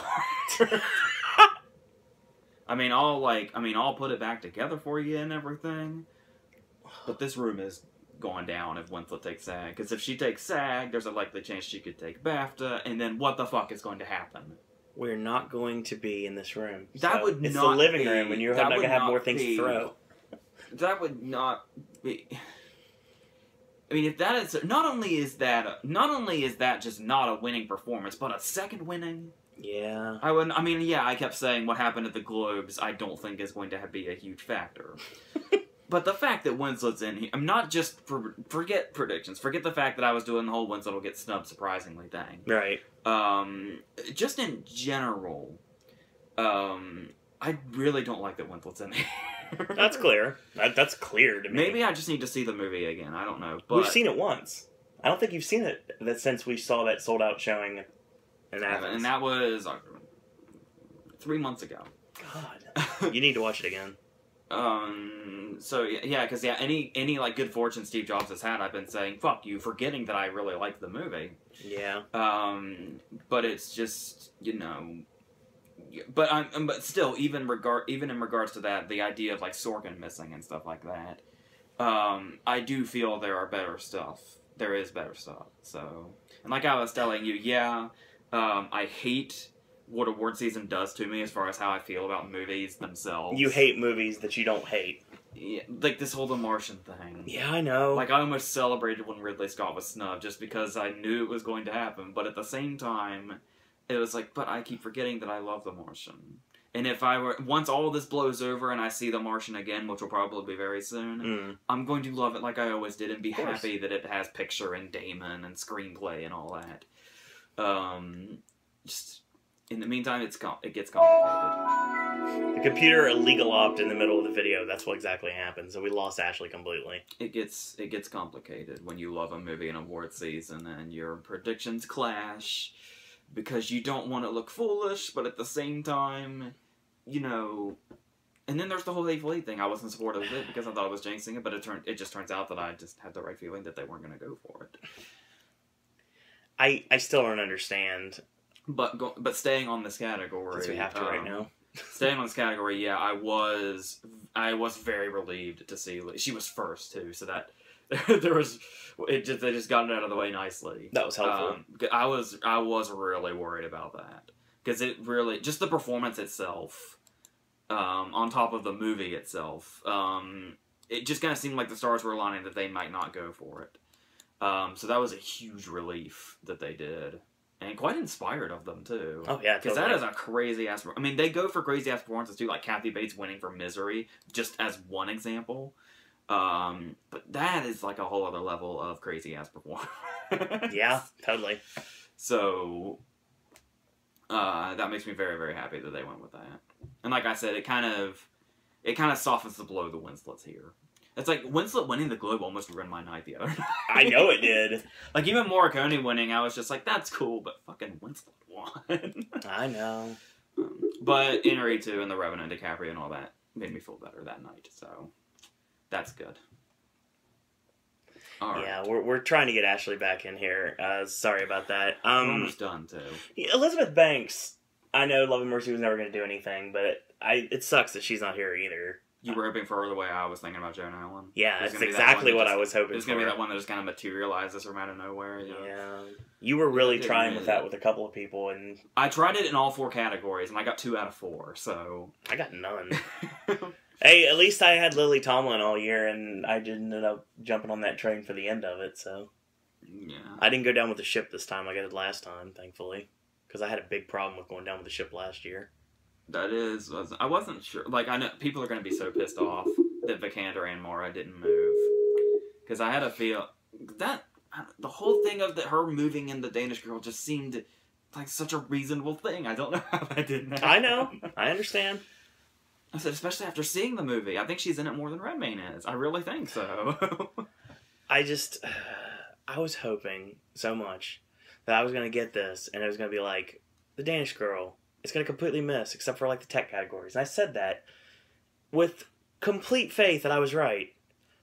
I'll put it back together for you and everything. But this room is going down if Winslet takes SAG. Because if she takes SAG, there's a likely chance she could take BAFTA, and then what the fuck is going to happen? We're not going to be in this room. That so would it's not the living be, room, and you're not going to have more things to throw. That would not be... I mean, if that is... Not only is that just not a winning performance, but a second winning... Yeah. I kept saying what happened at the Globes I don't think is going to be a huge factor. But the fact that Winslet's in here... I'm not just... Forget predictions. Forget the fact that I was doing the whole Winslet will get snubbed surprisingly thing. Right. Just in general, I really don't like that Winslet's in here. That's clear. That's clear to me. Maybe I just need to see the movie again. I don't know. But we've seen it once. I don't think you've seen it since we saw that sold-out showing in Athens. And that was 3 months ago. God. You need to watch it again. So yeah, because any like good fortune Steve Jobs has had, I've been saying fuck you, forgetting that I really liked the movie. Yeah. But it's just but still, even in regards to that, the idea of like Sorkin missing and stuff like that, I do feel there is better stuff. So, and like I was telling you, I hate what award season does to me as far as how I feel about movies themselves. You hate movies that you don't hate. Yeah, like this whole The Martian thing. Yeah, I know. Like, I almost celebrated when Ridley Scott was snubbed just because I knew it was going to happen. But at the same time, it was like, but I keep forgetting that I love The Martian. And if once all this blows over and I see The Martian again, which will probably be very soon, I'm going to love it like I always did and be happy that it has picture and Damon and screenplay and all that. Just... In the meantime, it gets complicated. The computer illegal opt in the middle of the video. That's what exactly happened. So we lost Ashley completely. It gets complicated when you love a movie in award season and your predictions clash because you don't want to look foolish, but at the same time, And then there's the whole Hateful Eight thing. I wasn't supportive of it because I thought it was jinxing it, but it just turns out that I just had the right feeling that they weren't going to go for it. I still don't understand. But staying on this category, since we have to right now. Staying on this category, yeah, I was very relieved to see she was first too, so that they just got it out of the way nicely. That was helpful. I was really worried about that because it really just the performance itself, on top of the movie itself, it just kind of seemed like the stars were aligning that they might not go for it. So that was a huge relief that they did. And quite inspired of them, too. Oh, yeah, because that is a crazy-ass... I mean, they go for crazy-ass performances, too, like Kathy Bates winning for Misery, just as one example. But that is, like, a whole other level of crazy-ass performance. Yeah, totally. So, that makes me very, very happy that they went with that. And like I said, it kind of softens the blow the Winslet's here. It's like, Winslet winning the Globe almost ruined my night the other night. I know it did. Like, even Morricone winning, I was just like, that's cool, but fucking Winslet won. I know. But Inari 2 and The Revenant, DiCaprio and all that made me feel better that night, so that's good. All right. Yeah, we're trying to get Ashley back in here. Sorry about that. We're almost done, too. Elizabeth Banks, I know Love and Mercy was never going to do anything, but it sucks that she's not here either. You were hoping for her the way I was thinking about Joan Allen. Yeah, that's exactly what I was hoping for. It's going to be that one that just kind of materializes from out of nowhere. Yeah. You were really trying with that with a couple of people. And I tried it in all 4 categories, and I got 2 out of 4, so... I got none. Hey, at least I had Lily Tomlin all year, and I didn't end up jumping on that train for the end of it, so... Yeah. I didn't go down with the ship this time like I did last time, thankfully. Because I had a big problem with going down with the ship last year. I wasn't sure. Like, I know people are going to be so pissed off that Vikander and Mara didn't move. Because I had a feel that the whole thing of her moving in the Danish Girl just seemed like such a reasonable thing. I don't know how that didn't happen. I know. I understand. I said, especially after seeing the movie. I think she's in it more than Redmayne is. I really think so. I was hoping so much that I was going to get this, and it was going to be like, the Danish Girl. It's going to completely miss, except for, like, the tech categories. And I said that with complete faith that I was right.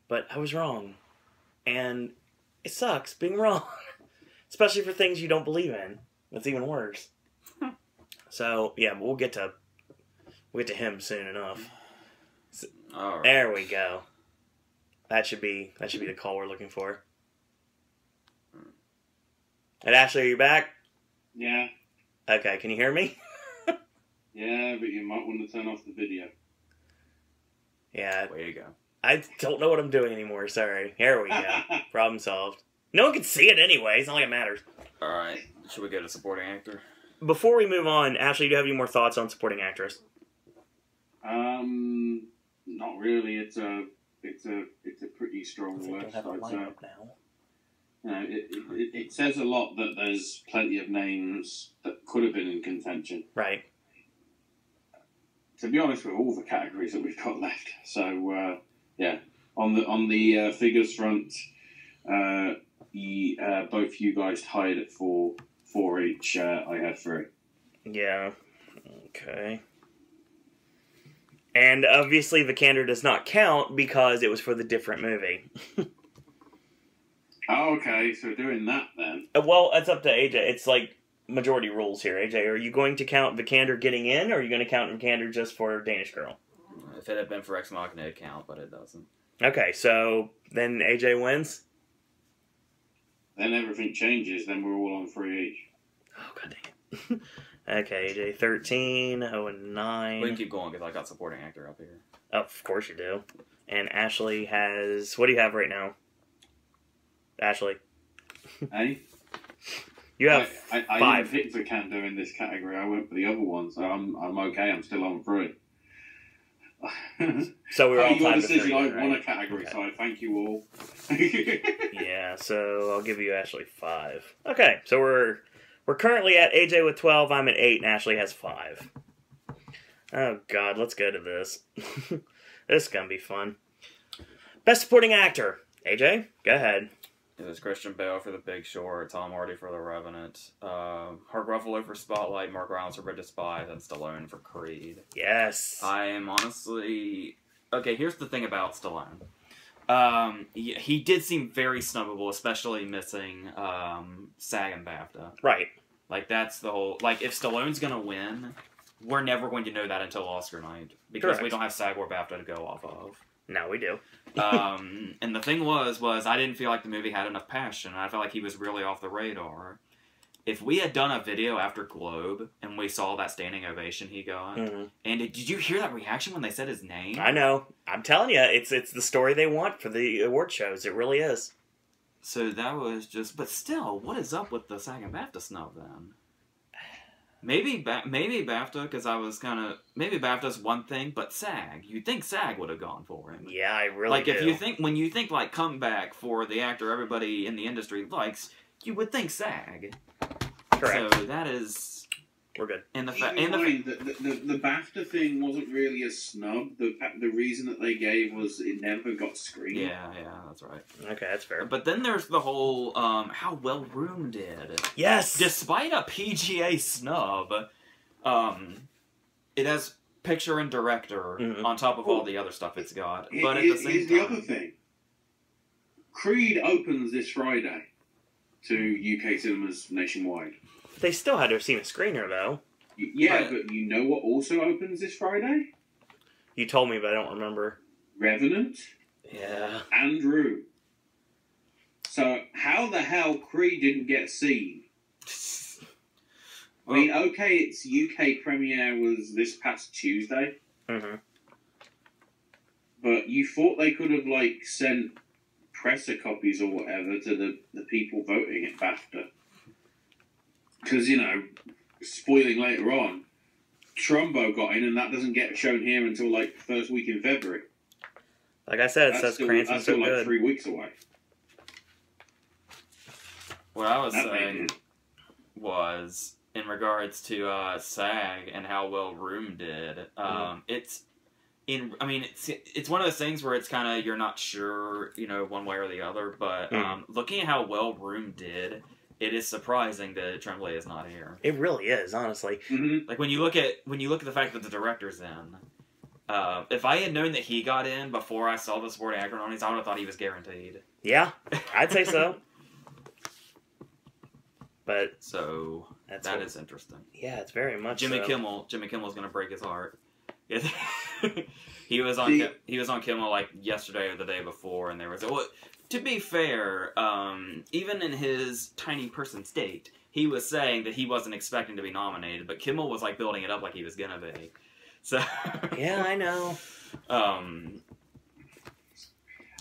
But I was wrong. And it sucks being wrong. Especially for things you don't believe in. That's even worse. So, yeah, we'll get to him soon enough. So, all right. There we go. That should be the call we're looking for. And Ashley, are you back? Yeah. Okay, can you hear me? Yeah, but you might want to turn off the video. Yeah. Way to go. I don't know what I'm doing anymore, sorry. Here we go. Problem solved. No one can see it anyway, it's not like it matters. Alright, should we go to supporting actor? Before we move on, Ashley, do you have any more thoughts on supporting actress? Not really. It's a pretty strong They list. don't have a lineup now. You know, it says a lot that there's plenty of names that could have been in contention. Right. To be honest, with all the categories that we've got left. So yeah, on the figures front, both you guys tied at four each. I had 3. Yeah. Okay. And obviously the candor does not count because it was for the different movie. Oh, okay, so doing that then. Well, it's up to AJ. It's like majority rules here. AJ, are you going to count Vikander getting in, or are you going to count Vikander just for Danish Girl? If it had been for Ex Machina, it'd count, but it doesn't. Okay, so then AJ wins? Then everything changes, then we're all on 3 each. Oh, god dang it. Okay, AJ 13, Owen 9. We can keep going because I got supporting actor up here. Oh, of course you do. And Ashley has... What do you have right now? Ashley. Hey? You have I 5. didn't pick Vikander in this category. I went for the other one, so I'm okay. I'm still on 3. So we're all your tied with 3, decision. I won a right? category, Okay. so I thank you all. Yeah, so I'll give you Ashley 5. Okay, so we're currently at AJ with 12, I'm at 8, and Ashley has 5. Oh god, let's go to this. This is gonna be fun. Best Supporting Actor. AJ, go ahead. It was Christian Bale for The Big Short, Tom Hardy for The Revenant, Mark Ruffalo for Spotlight, Mark Rylance for Bridge of Spies, and Stallone for Creed. Yes. I am honestly... Okay, here's the thing about Stallone. He did seem very snubbable, especially missing SAG and BAFTA. Right. Like, that's the whole... Like, if Stallone's gonna win, we're never going to know that until Oscar night. Because Correct. we don't have SAG or BAFTA to go off of. No, we do. And the thing was I didn't feel like the movie had enough passion. I felt like he was really off the radar. If we had done a video after Globe and we saw that standing ovation he got, and did you hear that reaction when they said his name? I know. I'm telling you, it's the story they want for the award shows. It really is. So that was just... But still, what is up with the SAG and BAFTA snub then? Maybe BAFTA, because I was kind of... Maybe BAFTA's one thing, but SAG. You'd think SAG would have gone for him. Yeah, I really like, do. if you think... When you think, like, comeback for the actor everybody in the industry likes, you would think SAG. Correct. So that is... We're good. The BAFTA thing wasn't really a snub. The reason that they gave was it never got screened. Yeah, that's right. Okay, that's fair. But then there's the whole, how well Room did. Yes! Despite a PGA snub, it has picture and director on top of all the other stuff it's got. But at the same here's time... the other thing. Creed opens this Friday to UK cinemas nationwide. They still had to have seen a screener, though. Yeah, but you know what also opens this Friday? You told me, but I don't remember. Revenant. Yeah. And Room. So, how the hell Creed didn't get seen? I mean, okay, its UK premiere was this past Tuesday. But you thought they could have, like, sent presser copies or whatever to the people voting at BAFTA. Because, you know, spoiling later on, Trumbo got in and that doesn't get shown here until, like, first week in February. Like I said, it says Cranston's so that's still, good. like, 3 weeks away. What I was saying was, in regards to SAG and how well Room did, it's one of those things where it's kind of, you're not sure, you know, one way or the other, but looking at how well Room did, it is surprising that Tremblay is not here. It really is, honestly. Like, when you look at the fact that the director's in, if I had known that he got in before I saw the supporting actor nominees, I would have thought he was guaranteed. Yeah, I'd say so. But so that is interesting. Yeah, it's very much Jimmy Kimmel's going to break his heart. he was on Kimmel like yesterday or the day before, and there was to be fair, even in his tiny person state, he was saying that he wasn't expecting to be nominated, but Kimmel was like building it up like he was gonna be. So yeah, I know.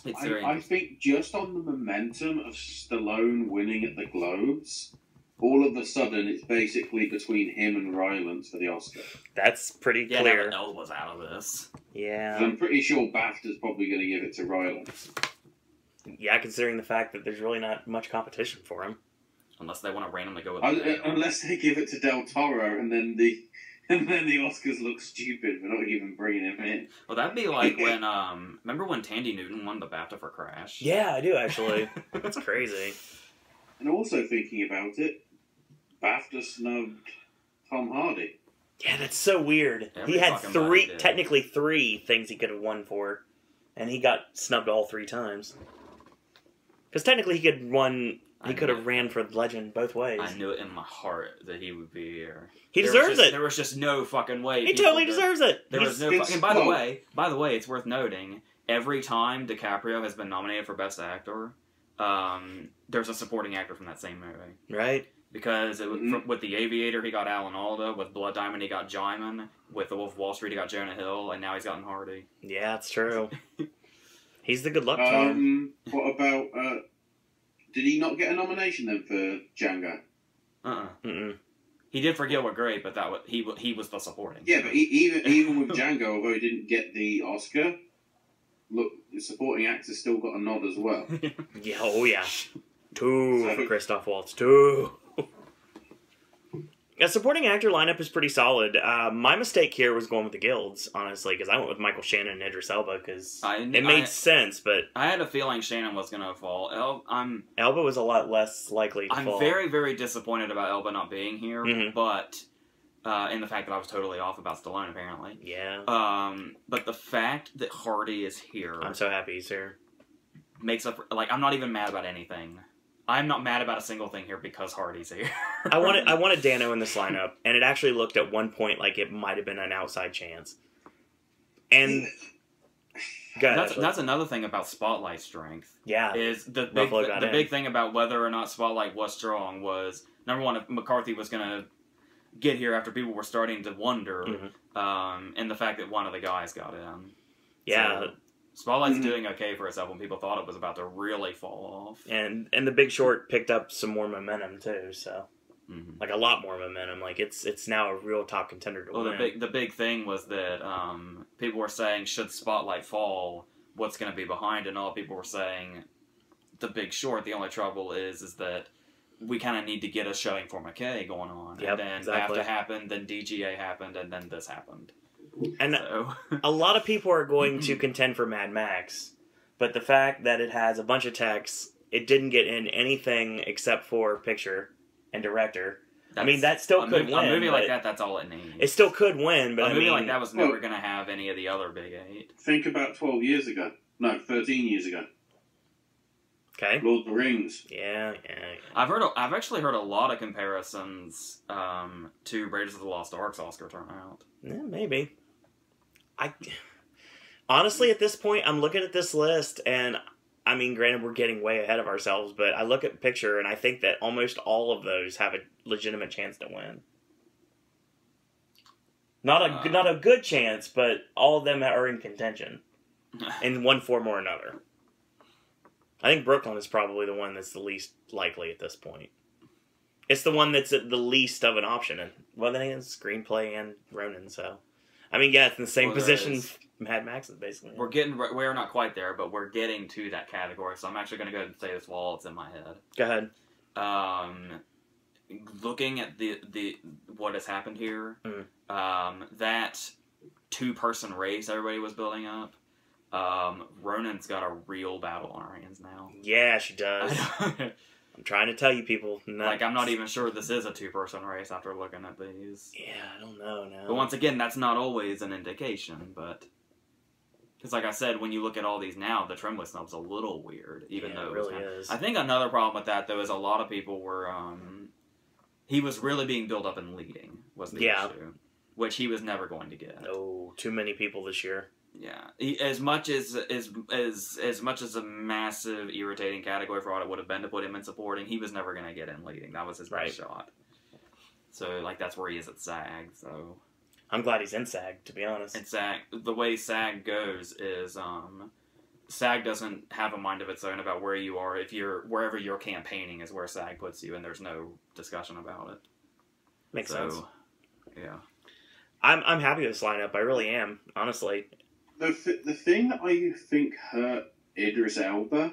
I think just on the momentum of Stallone winning at the Globes, all of a sudden it's basically between him and Rylance for the Oscar. That's pretty clear. Yeah, Elba's out of this. Yeah. I'm pretty sure BAFTA's probably going to give it to Rylance. Yeah, considering the fact that there's really not much competition for him. Unless they want to randomly go with unless they give it to Del Toro and then the Oscars look stupid for not even bringing him in. Well, that'd be like when, remember when Tandy Newton won the BAFTA for Crash? Yeah, I do, actually. That's crazy. And also thinking about it, BAFTA snubbed Tom Hardy. Yeah, that's so weird. He had technically three things he could have won for, and he got snubbed all 3 times. Because technically he could have ran for Legend both ways. I knew it in my heart that he would be here. He deserves it. There was just no fucking way. He totally deserves it. There was no fucking. By the way, it's worth noting every time DiCaprio has been nominated for Best Actor, there's a supporting actor from that same movie. Right. Because with The Aviator, he got Alan Alda. With Blood Diamond, he got Jaimin. With The Wolf of Wall Street, he got Jonah Hill. And now he's gotten Hardy. Yeah, it's true. He's the good luck charm. What about... did he not get a nomination then for Django? He did for Gilbert Grape, but he was the supporting. Yeah, but even with Django, although he didn't get the Oscar, look, the supporting actor still got a nod as well. Yeah, oh yeah. 2 for Christoph Waltz. 2. Yeah, supporting actor lineup is pretty solid. My mistake here was going with the guilds, honestly, because I went with Michael Shannon and Idris Elba, because it made sense, but... I had a feeling Shannon was going to fall. Elba was a lot less likely to fall. I'm very, very disappointed about Elba not being here, but... in the fact that I was totally off about Stallone, apparently. Yeah. But the fact that Hardy is here... I'm so happy he's here. Makes up... Like, I'm not even mad about anything. I'm not mad about a single thing here because Hardy's here. I wanted Dano in this lineup, and it actually looked at one point like it might have been an outside chance. And that's another thing about Spotlight strength. Yeah, is the big thing about whether or not Spotlight was strong was, number one, if McCarthy was going to get here after people were starting to wonder, and the fact that one of the guys got in. Yeah. So, Spotlight's doing okay for itself when people thought it was about to really fall off. And The Big Short picked up some more momentum, too, so... Like, a lot more momentum. Like, it's now a real top contender to win. The big thing was that people were saying, should Spotlight fall, what's going to be behind it? And all people were saying, The Big Short, the only trouble is that we kind of need to get a showing for McKay going on. Yep, and then BAFTA happened, then DGA happened, and then this happened. And a lot of people are going to contend for Mad Max, but the fact that it has a bunch of text, it didn't get in anything except for picture and director. I mean, that still could win. A movie like that's all it needs. It still could win, but a movie like that was never going to have any of the other big 8. Think about 12 years ago. No, 13 years ago. Okay. Lord of the Rings. Yeah. I've actually heard a lot of comparisons to Raiders of the Lost Ark's Oscar turnout. Yeah, maybe. Honestly, at this point, I'm looking at this list, and I mean, granted, we're getting way ahead of ourselves, but I look at the picture, and I think that almost all of those have a legitimate chance to win. Not a good chance, but all of them are in contention in one form or another. I think Brooklyn is probably the one that's the least likely at this point. It's the one that's the least of an option, and well, then it's screenplay and Ronin, so. I mean, yeah, it's in the same position Mad Max is basically. We're not quite there, but we're getting to that category, so I'm actually going to go ahead and say this while it's in my head. Go ahead. Looking at the what has happened here, that 2-person race everybody was building up, Ronin's got a real battle on her hands now. Yeah, she does. I'm trying to tell you people. I'm not even sure this is a 2-person race after looking at these. Yeah, I don't know now. But once again, that's not always an indication, but... Because like I said, when you look at all these now, the Tremblay snub's a little weird, even though it really is. I think another problem with that, though, is a lot of people were... he was really being built up and leading, was the issue. which he was never going to get. No, too many people this year. Yeah, as much as a massive irritating category for what it would have been to put him in supporting, he was never going to get in leading. That was his best shot. So like that's where he is at SAG. So I'm glad he's in SAG, to be honest. And SAG, the way SAG goes is SAG doesn't have a mind of its own about where you are. Wherever you're campaigning is where SAG puts you, and there's no discussion about it. Makes sense. Yeah, I'm happy with this lineup. I really am, honestly. The thing that I think hurt Idris Elba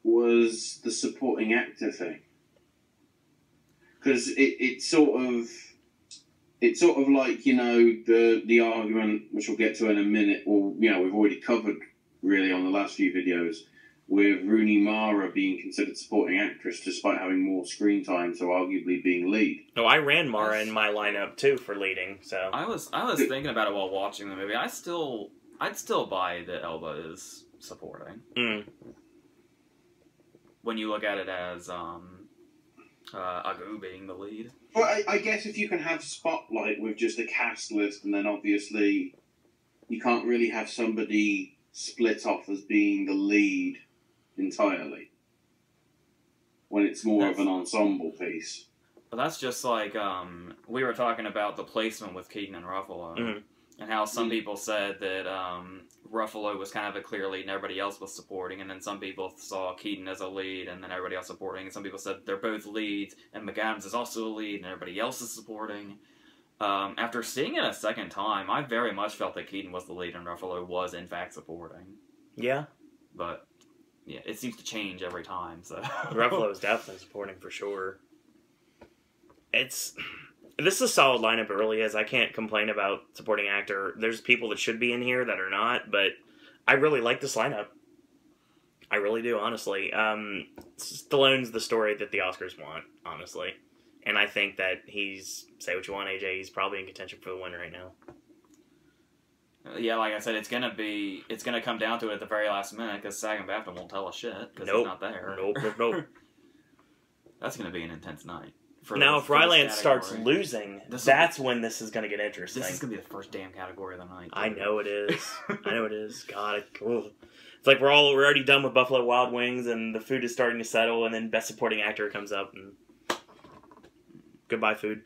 was the supporting actor thing, because it's sort of like, you know, the argument, which we'll get to in a minute, or you know we've already covered really on the last few videos, with Rooney Mara being considered supporting actress despite having more screen time, so arguably being lead. No, I ran Mara in my lineup too for leading. So I was thinking about it while watching the movie. I'd still buy that Elba is supporting. When you look at it as Agu being the lead. Well, I guess if you can have Spotlight with just a cast list, and then obviously you can't really have somebody split off as being the lead entirely when it's more of an ensemble piece. But that's just like we were talking about the placement with Keaton and Ruffalo, and how some people said that Ruffalo was kind of a clear lead and everybody else was supporting, and then some people saw Keaton as a lead and then everybody else supporting, and some people said they're both leads and McAdams is also a lead and everybody else is supporting. After seeing it a second time, I very much felt that Keaton was the lead and Ruffalo was in fact supporting. Yeah. But yeah, it seems to change every time. So Ruffalo is definitely supporting for sure. This is a solid lineup. It really is. I can't complain about supporting actor. There's people that should be in here that are not, but I really like this lineup. I really do, honestly. Stallone's the story that the Oscars want, honestly. And I think that say what you want, AJ, he's probably in contention for the win right now. Yeah, like I said, it's gonna come down to it at the very last minute, because SAG and BAFTA won't tell us shit, because he's not there. Nope. That's gonna be an intense night. Now, if Rylance starts losing, that's when this is going to get interesting. This is going to be the first damn category of the night. I know it is. God, it's like we're already done with Buffalo Wild Wings, and the food is starting to settle, and then Best Supporting Actor comes up, and goodbye, food.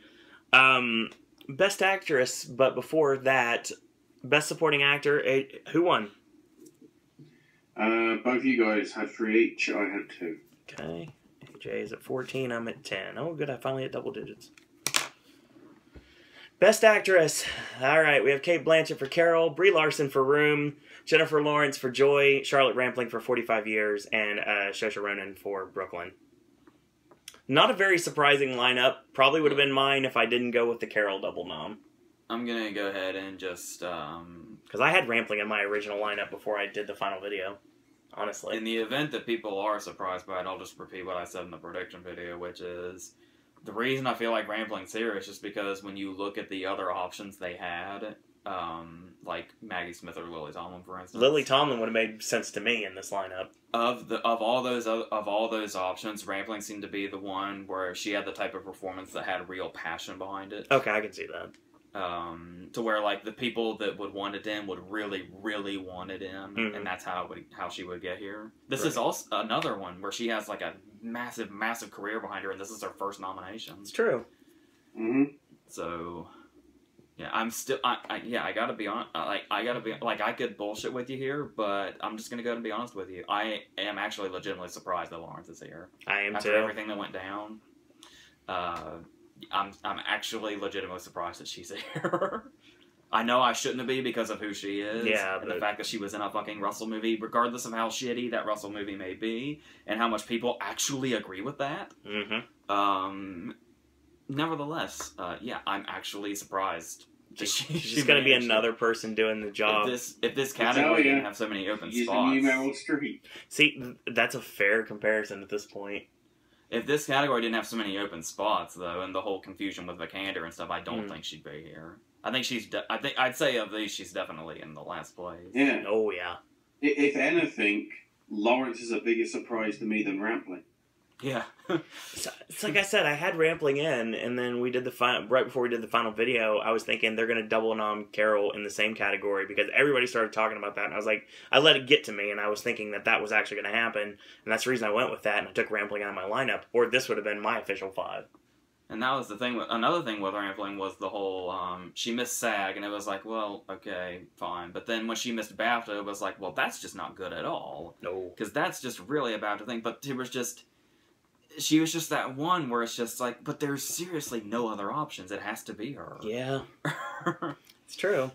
Best Actress, but before that, Best Supporting Actor, who won? Both of you guys had 3 each. I had 2. Okay. AJ is at 14, I'm at 10. Oh, good, I finally hit double digits. Best Actress. All right, we have Cate Blanchett for Carol, Brie Larson for Room, Jennifer Lawrence for Joy, Charlotte Rampling for 45 Years, and Saoirse Ronan for Brooklyn. Not a very surprising lineup. Probably would have been mine if I didn't go with the Carol double nom. I'm going to go ahead and just... Because I had Rampling in my original lineup before I did the final video. Honestly. In the event that people are surprised by it, I'll just repeat what I said in the prediction video, which is the reason I feel like Rampling's here is just because when you look at the other options they had, like Maggie Smith or Lily Tomlin, for instance. Lily Tomlin would have made sense to me in this lineup. Of all those options, Rampling seemed to be the one where she had the type of performance that had real passion behind it. Okay, I can see that. To where like the people that would want it in would really, really want it in, and that's how she would get here. This is also another one where she has like a massive, massive career behind her, and this is her first nomination. It's true. So, yeah, I gotta be on. I could bullshit with you here, but I'm just gonna go and be honest with you. I am actually legitimately surprised that Lawrence is here. I am after too. Everything that went down. I'm actually legitimately surprised that she's here. I know I shouldn't be because of who she is, and the fact that she was in a fucking Russell movie, regardless of how shitty that Russell movie may be, and how much people actually agree with that. Nevertheless, yeah, I'm actually surprised. She's going to be another person doing the job. If this category didn't have so many open spots, the new Meryl Streep. See, that's a fair comparison at this point. If this category didn't have so many open spots, though, and the whole confusion with Vikander and stuff, I don't think she'd be here. I think I'd say of these, she's definitely in the last place. Yeah. Oh yeah. If anything, Lawrence is a bigger surprise to me than Rampling. Yeah. So, it's like I said, I had Rampling in, and then we did the right before we did the final video, I was thinking they're going to double nom Carol in the same category because everybody started talking about that, and I was like, I let it get to me, and I was thinking that was actually going to happen, and that's the reason I went with that, and I took Rampling out of my lineup, or this would have been my official 5. And that was the thing. Another thing with Rampling was the whole, she missed SAG, and it was like, well, okay, fine. But then when she missed BAFTA, it was like, well, that's just not good at all. No. Because that's just really a BAFTA thing. But it was just, she was just that one where it's just like, but there's seriously no other options. It has to be her. Yeah. It's true.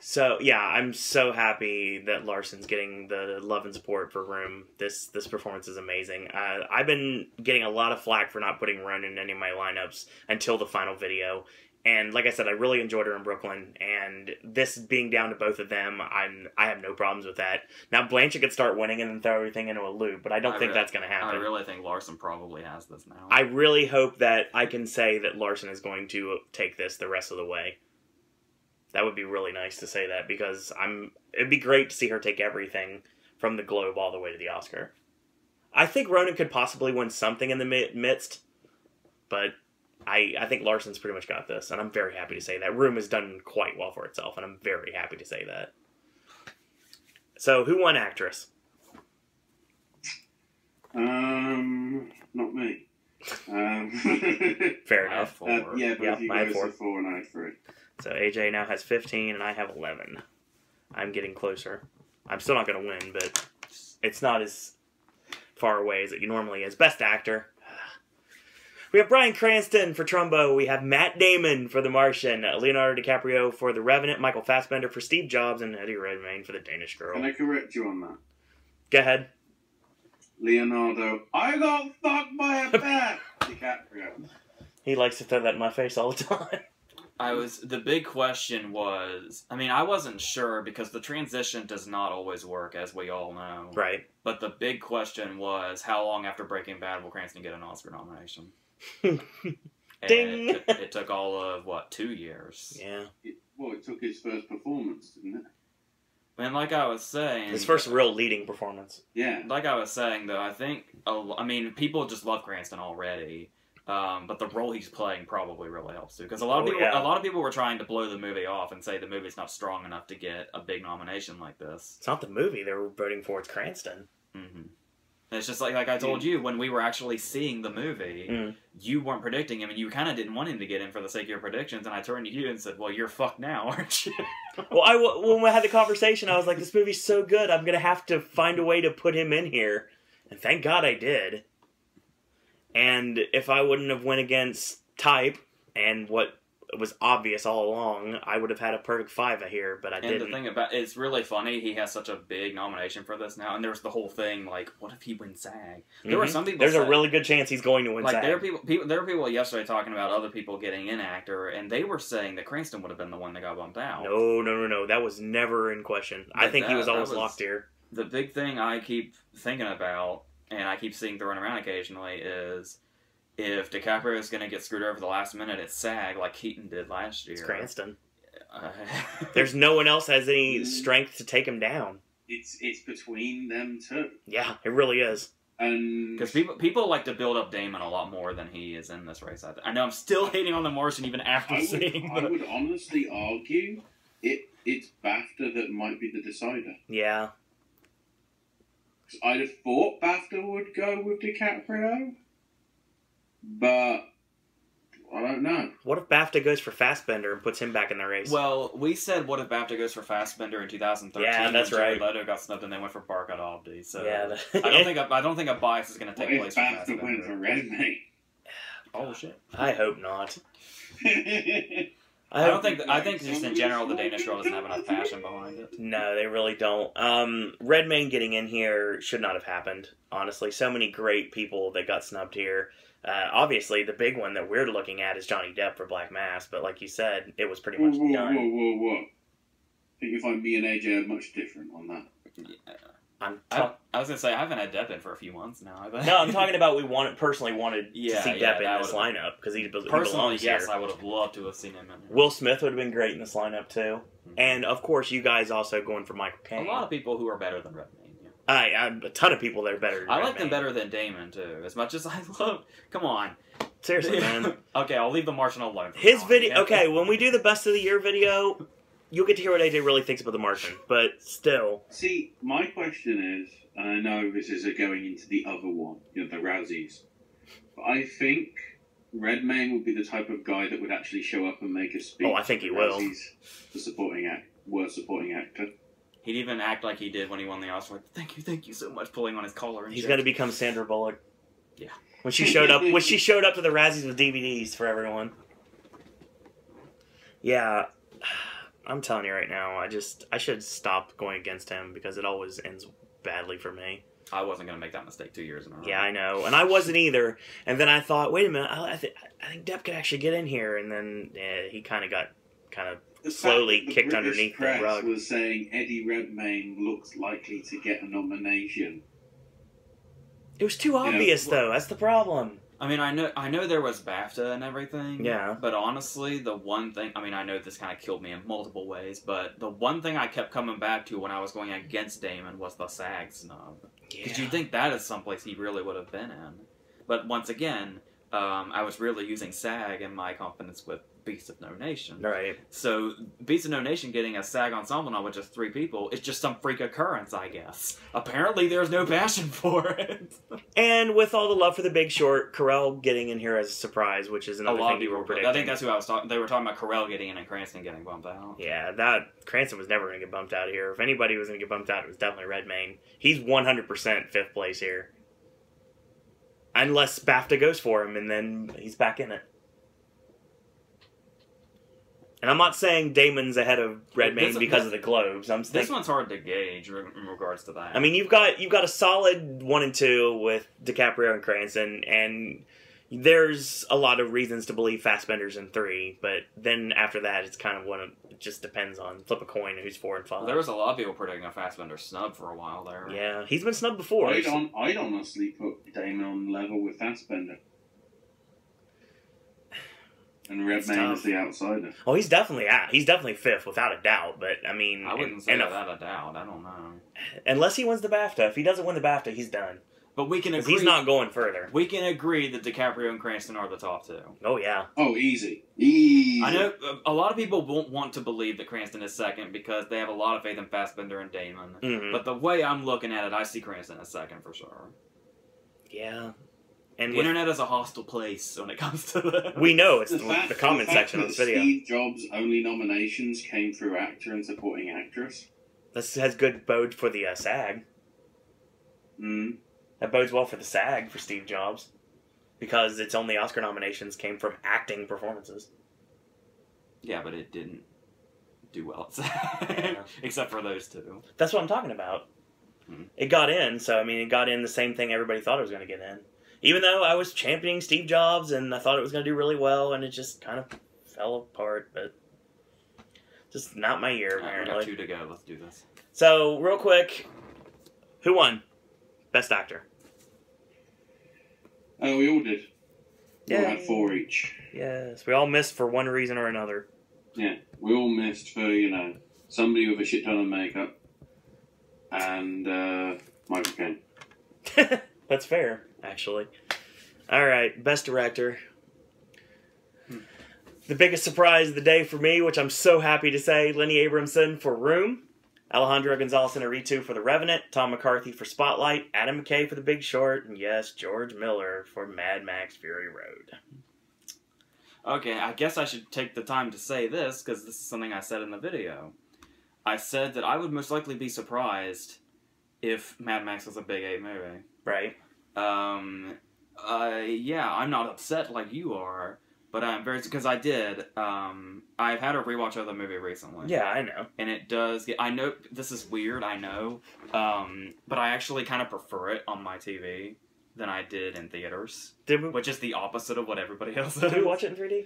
So, yeah, I'm so happy that Larson's getting the love and support for Room. This performance is amazing. I've been getting a lot of flack for not putting Ronan in any of my lineups until the final video. And like I said, I really enjoyed her in Brooklyn. And this being down to both of them, I have no problems with that. Now, Blanchett could start winning and then throw everything into a loop, but I don't think that's going to happen. I really think Larson probably has this now. I really hope that I can say that Larson is going to take this the rest of the way. That would be really nice to say that because it'd be great to see her take everything from the Globe all the way to the Oscar. I think Ronan could possibly win something in the midst, but I think Larson's pretty much got this, and I'm very happy to say that. Room has done quite well for itself, and I'm very happy to say that. So, who won actress? Not me. Fair enough. Yeah, but if you I had guys 4. have 4 and I had 3. So AJ now has 15, and I have 11. I'm getting closer. I'm still not going to win, but it's not as far away as it normally is. Best actor. We have Bryan Cranston for Trumbo. We have Matt Damon for The Martian. Leonardo DiCaprio for The Revenant. Michael Fassbender for Steve Jobs. And Eddie Redmayne for The Danish Girl. Can I correct you on that? Go ahead. Leonardo, I got fucked by a bat! DiCaprio. He likes to throw that in my face all the time. The big question was, I mean, I wasn't sure because the transition does not always work, as we all know. Right. But the big question was, how long after Breaking Bad will Cranston get an Oscar nomination? Ding! It took all of, 2 years? Yeah. It took his first performance, didn't it? And like I was saying... His first real leading performance. Yeah. Like I was saying, though, I think... people just love Cranston already. But the role he's playing probably really helps too, because a lot of people were trying to blow the movie off and say the movie's not strong enough to get a big nomination like this. It's not the movie they were voting for; it's Cranston. Mm-hmm. It's just like I told you when we were actually seeing the movie, you weren't predicting him, and you kind of didn't want him to get in for the sake of your predictions. And I turned to you and said, "Well, you're fucked now, aren't you?" Well, when we had the conversation, I was like, "This movie's so good, I'm gonna have to find a way to put him in here," and thank God I did. And if I wouldn't have went against type and what was obvious all along, I would have had a perfect 5 here, but I didn't. And the thing about it's really funny, he has such a big nomination for this now, and there's the whole thing, like, what if he wins SAG? There were some people There's a really good chance he's going to win SAG. There were people yesterday talking about other people getting in actor, and they were saying that Cranston would have been the one that got bumped out. No. That was never in question. I think he was always locked here. The big thing I keep thinking about, and I keep seeing thrown around occasionally, is if DiCaprio is going to get screwed over the last minute at SAG like Keaton did last year. It's Cranston. There's no one else has any strength to take him down. It's between them two. Yeah, it really is. Because people like to build up Damon a lot more than he is in this race. I know I'm still hating on The Martian even after seeing. I would honestly argue it's BAFTA that might be the decider. Yeah. I'd have thought BAFTA would go with DiCaprio, but I don't know. What if BAFTA goes for Fassbender and puts him back in the race? Well, we said what if BAFTA goes for Fassbender in 2013? Yeah, that's when right. Jared Leto got snubbed and they went for Barkat Abdi. So yeah, I don't think a bias is going to take place for BAFTA Fassbender. went for Redmayne? Oh shit! I hope not. I think just in general the Danish Girl doesn't have enough passion behind it. No, they really don't. Redmayne getting in here should not have happened. Honestly, so many great people that got snubbed here. Obviously, the big one that we're looking at is Johnny Depp for Black Mass, but like you said, it was pretty much done. Whoa. I think you'll find me and AJ are much different on that. Yeah. I was going to say, I haven't had Depp in for a few months now. No, I'm talking about personally wanted to see Depp in this lineup, because he personally, belongs yes, here. I would have loved to have seen him in here. Will Smith would have been great in this lineup, too. Mm-hmm. And, of course, you guys also going for Michael Caine. A lot of people who are better than Redmayne, yeah. A ton of people that are better than I Red like them Mane. better than Damon, too. As much as I love... Come on. Seriously, man. Okay, I'll leave the Martian alone. His video... Okay, when we do the best of the year video, you'll get to hear what AJ really thinks about the Martian. But still... See, my question is, and I know this is going into the other one, the Razzies, but I think Redmayne would be the type of guy that would actually show up and make a speech. Oh, I think he will. For worst supporting actor. He'd even act like he did when he won the Oscar. Like, thank you so much, pulling on his collar and He's shit. going to become Sandra Bullock. Yeah. When she showed up to the Razzies with DVDs for everyone. Yeah. I'm telling you right now, I should stop going against him because it always ends badly for me. I wasn't going to make that mistake 2 years in a row. Yeah, I know. And I wasn't either. And then I thought, wait a minute, I think Depp could actually get in here. And then he kind of got slowly kicked underneath the rug. The was saying Eddie Redmayne looks likely to get a nomination. It was too obvious, though. That's the problem. I mean, I know there was BAFTA and everything. Yeah. But honestly, the one thing... I mean, I know this kind of killed me in multiple ways, but the one thing I kept coming back to when I was going against Damon was the SAG snub. Because you think that is someplace he really would have been in. But once again, I was really using SAG and my confidence with Beasts of No Nation. Right. So, Beasts of No Nation getting a SAG ensemble now with just 3 people is just some freak occurrence, I guess. Apparently, there's no passion for it. And with all the love for The Big Short, Carell getting in here as a surprise, which is another thing people were predicting. I think that's who I was talking. They were talking about Carell getting in and Cranston getting bumped out. Yeah, Cranston was never going to get bumped out of here. If anybody was going to get bumped out, it was definitely Redmayne. He's 100% 5th place here. Unless BAFTA goes for him, and then he's back in it. And I'm not saying Damon's ahead of Redmayne because of the Globes. This one's hard to gauge in regards to that. I mean, you've got a solid 1 and 2 with DiCaprio and Cranston, and there's a lot of reasons to believe Fassbender's in 3. But then after that, it's kind of it just depends on flip a coin who's 4 and 5. Well, there was a lot of people predicting a Fassbender snub for a while there. Yeah, he's been snubbed before. I'd honestly put Damon on level with Fassbender. And Redmayne is the outsider. Oh, he's definitely 5th without a doubt. But I mean, I wouldn't say without a doubt. I don't know. Unless he wins the BAFTA. If he doesn't win the BAFTA, he's done. But we can agree. He's not going further. We can agree that DiCaprio and Cranston are the top 2. Oh yeah. Oh, easy. I know a lot of people won't want to believe that Cranston is 2nd because they have a lot of faith in Fassbender and Damon. Mm-hmm. But the way I'm looking at it, I see Cranston as 2nd for sure. Yeah. And the internet is a hostile place when it comes to that. We know it's the comment section of this video. Steve Jobs' only nominations came through actor and supporting actress. This has good bode for the SAG. Mm. That bodes well for the SAG for Steve Jobs. Because its only Oscar nominations came from acting performances. Yeah, but it didn't do well at SAG. Except for those 2. That's what I'm talking about. Hmm. It got in, so I mean, it got in the same thing everybody thought it was going to get in. Even though I was championing Steve Jobs and I thought it was going to do really well, and it just kind of fell apart, but just not my year, apparently. We got 2 to go. Let's do this. So, real quick, who won? Best Actor. Oh, we all did. We all Yeah. had 4 each. Yes, we all missed for one reason or another. Yeah, we all missed for, somebody with a shit ton of makeup and Michael Caine. That's fair, actually. All right, Best Director. The biggest surprise of the day for me, which I'm so happy to say, Lenny Abramson for Room, Alejandro Gonzalez Inarritu for The Revenant, Tom McCarthy for Spotlight, Adam McKay for The Big Short, and yes, George Miller for Mad Max Fury Road. Okay, I guess I should take the time to say this, because this is something I said in the video. I said that I would most likely be surprised if Mad Max was a big A movie. Right. Yeah, I'm not upset like you are, but I'm very... Because I did. I've had a rewatch of the movie recently. Yeah, I know. And it does get... I know this is weird, I know. But I actually kind of prefer it on my TV than I did in theaters. Did we? Which is the opposite of what everybody else does. Did we watch it in 3D?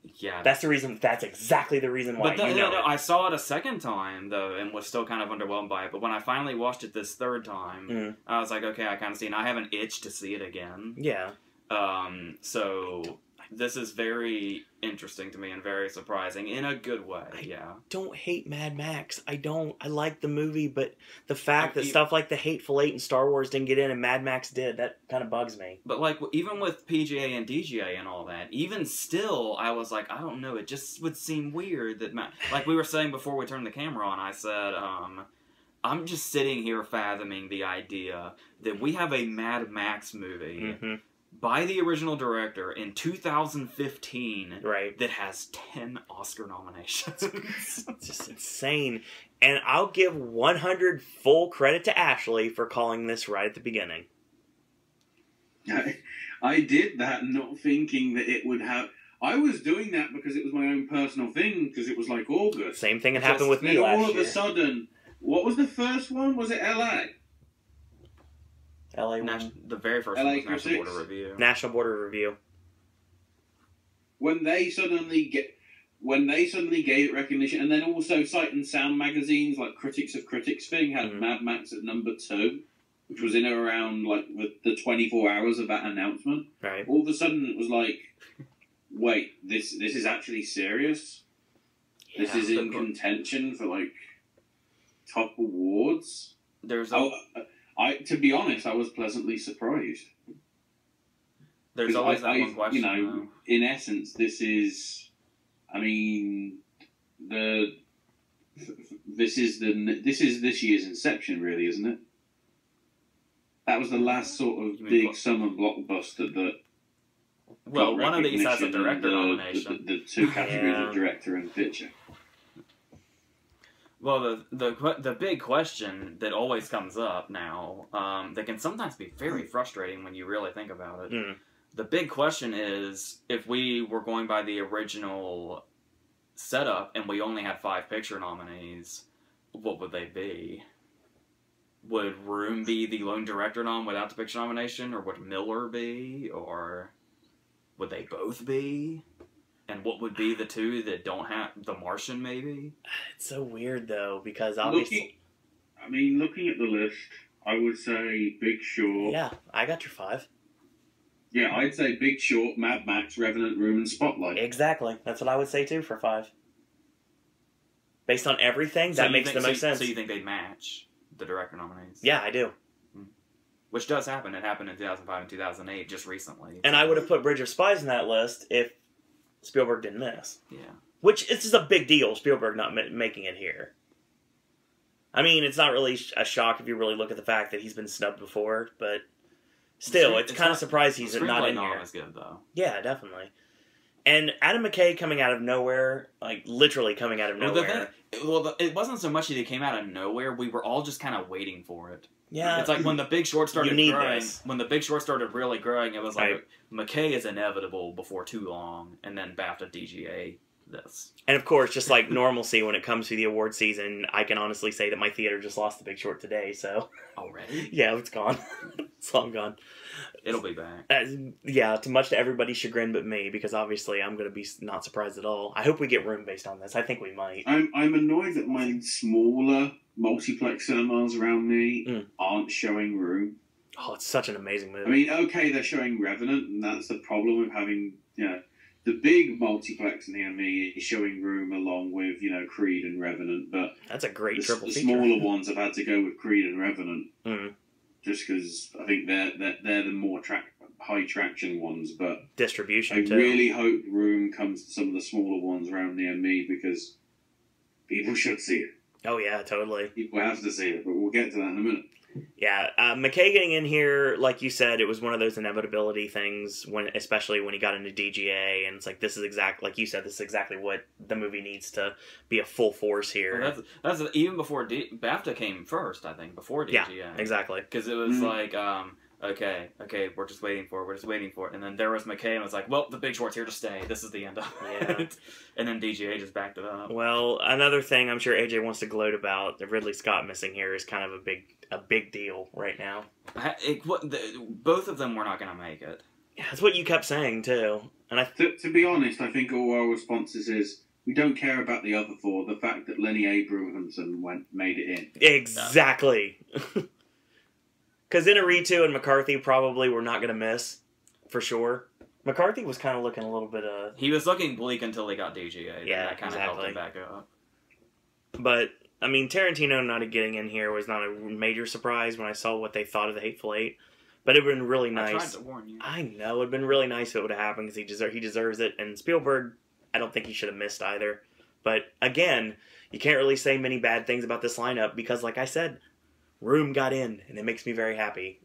Yeah. That's the reason. That's exactly the reason why you know it. I saw it a second time, though, and was still kind of underwhelmed by it. But when I finally watched it this third time, I was like, okay, I kind of see it. And I have an itch to see it again. Yeah. So... this is very interesting to me and very surprising in a good way. Yeah. Don't hate Mad Max. I don't. I like the movie, but the fact that stuff like the Hateful Eight and Star Wars didn't get in and Mad Max did, that kind of bugs me. But like even with PGA and DGA and all that, even still, I was like, I don't know. It just would seem weird that like we were saying before we turned the camera on. I said, I'm just sitting here fathoming the idea that we have a Mad Max movie. By the original director in 2015 that has 10 Oscar nominations. It's just insane. And I'll give 100 full credit to Ashley for calling this right at the beginning. I did that not thinking that it would have... I was doing that because it was my own personal thing, because it was like August. Same thing had happened with me last year. All of a sudden, what was the first one? Was it LA? LA one. The very first one was National Border Review. National Border Review. When they suddenly gave it recognition, and then also Sight and Sound magazines like Critics of Critics thing had Mad Max at number 2, which was in and around like with the 24 hours of that announcement. Right. All of a sudden, it was like, wait, this is actually serious. Yeah, this is in contention for like top awards. There's to be honest, I was pleasantly surprised. There's always that one question. You know, in essence, this is, I mean, this is this year's Inception, really, isn't it? That was the last sort of big summer blockbuster that. Well, one of these has a director nomination. The two categories of director and picture. Well, the big question that always comes up now, that can sometimes be very frustrating when you really think about it. The big question is, if we were going by the original setup and we only had 5 picture nominees, what would they be? Would Room be the lone director nom without the picture nomination, or would Miller be, or would they both be? And what would be the 2 that don't have The Martian, maybe? It's so weird, though, because obviously... Looking at the list, I would say Big Short. Yeah, I got your 5. Yeah, I'd say Big Short, Mad Max, Revenant, Room, and Spotlight. Exactly. That's what I would say, too, for 5. Based on everything, that makes the most sense. So you think they'd match the director nominees? Yeah, I do. Which does happen. It happened in 2005 and 2008, just recently. And I would have put Bridge of Spies in that list if Spielberg didn't miss. Yeah. Which, this is a big deal, Spielberg not making it here. I mean, it's not really a shock if you really look at the fact that he's been snubbed before, but still, it's kind of surprised he's not in here. Is good, though. Yeah, definitely. And Adam McKay coming out of nowhere, like, literally coming out of nowhere. It wasn't so much that he came out of nowhere, we were all just kind of waiting for it. Yeah. It's like when the Big Short started growing, this. when the Big Short started really growing, it was like, McKay is inevitable before too long, and then BAFTA DGA this. And of course, just like normalcy when it comes to the award season, I can honestly say that my theater just lost The Big Short today, so... Already? Yeah, it's gone. It's long gone. It'll be back. Yeah, to much to everybody's chagrin but me, because obviously I'm going to be not surprised at all. I hope we get Room based on this. I think we might. I'm annoyed that my smaller multiplex cinemas around me aren't showing Room. Oh, it's such an amazing movie. I mean, okay, they're showing Revenant, and that's the problem with having, the big multiplex near me is showing Room along with, Creed and Revenant, but... That's a great triple feature. The smaller ones have had to go with Creed and Revenant. Just because I think they're the more high traction ones, but... Distribution, I really hope Room comes to some of the smaller ones around near me, because people should see it. Oh, yeah, totally. People have to see it, but we'll get to that in a minute. Yeah, McKay getting in here, like you said, it was one of those inevitability things, especially when he got into DGA, and it's like, this is like you said, this is exactly what the movie needs to be a full force here. Well, that's even before BAFTA came first, I think, before DGA. Yeah, exactly. Because it was like, okay, we're just waiting for it, and then there was McKay, and it was like, well, The Big Short's here to stay, this is the end of it. And then DGA just backed it up. Well, another thing I'm sure AJ wants to gloat about, that Ridley Scott missing here is kind of a big deal right now. Both of them were not going to make it. Yeah, that's what you kept saying, too. And to be honest, I think all our responses is, we don't care about the other 4, the fact that Lenny Abrahamson made it in. Exactly. Because Inarritu and McCarthy probably were not going to miss, for sure. McCarthy was kind of looking a little bit He was looking bleak until he got DGA. Yeah, and that kind of helped him back up. But I mean, Tarantino not getting in here was not a major surprise when I saw what they thought of the Hateful Eight. But it would have been really nice. I tried to warn you. I know it would have been really nice if it would have happened because he deserves it. And Spielberg, I don't think he should have missed either. But again, you can't really say many bad things about this lineup because, like I said, Room got in, and it makes me very happy.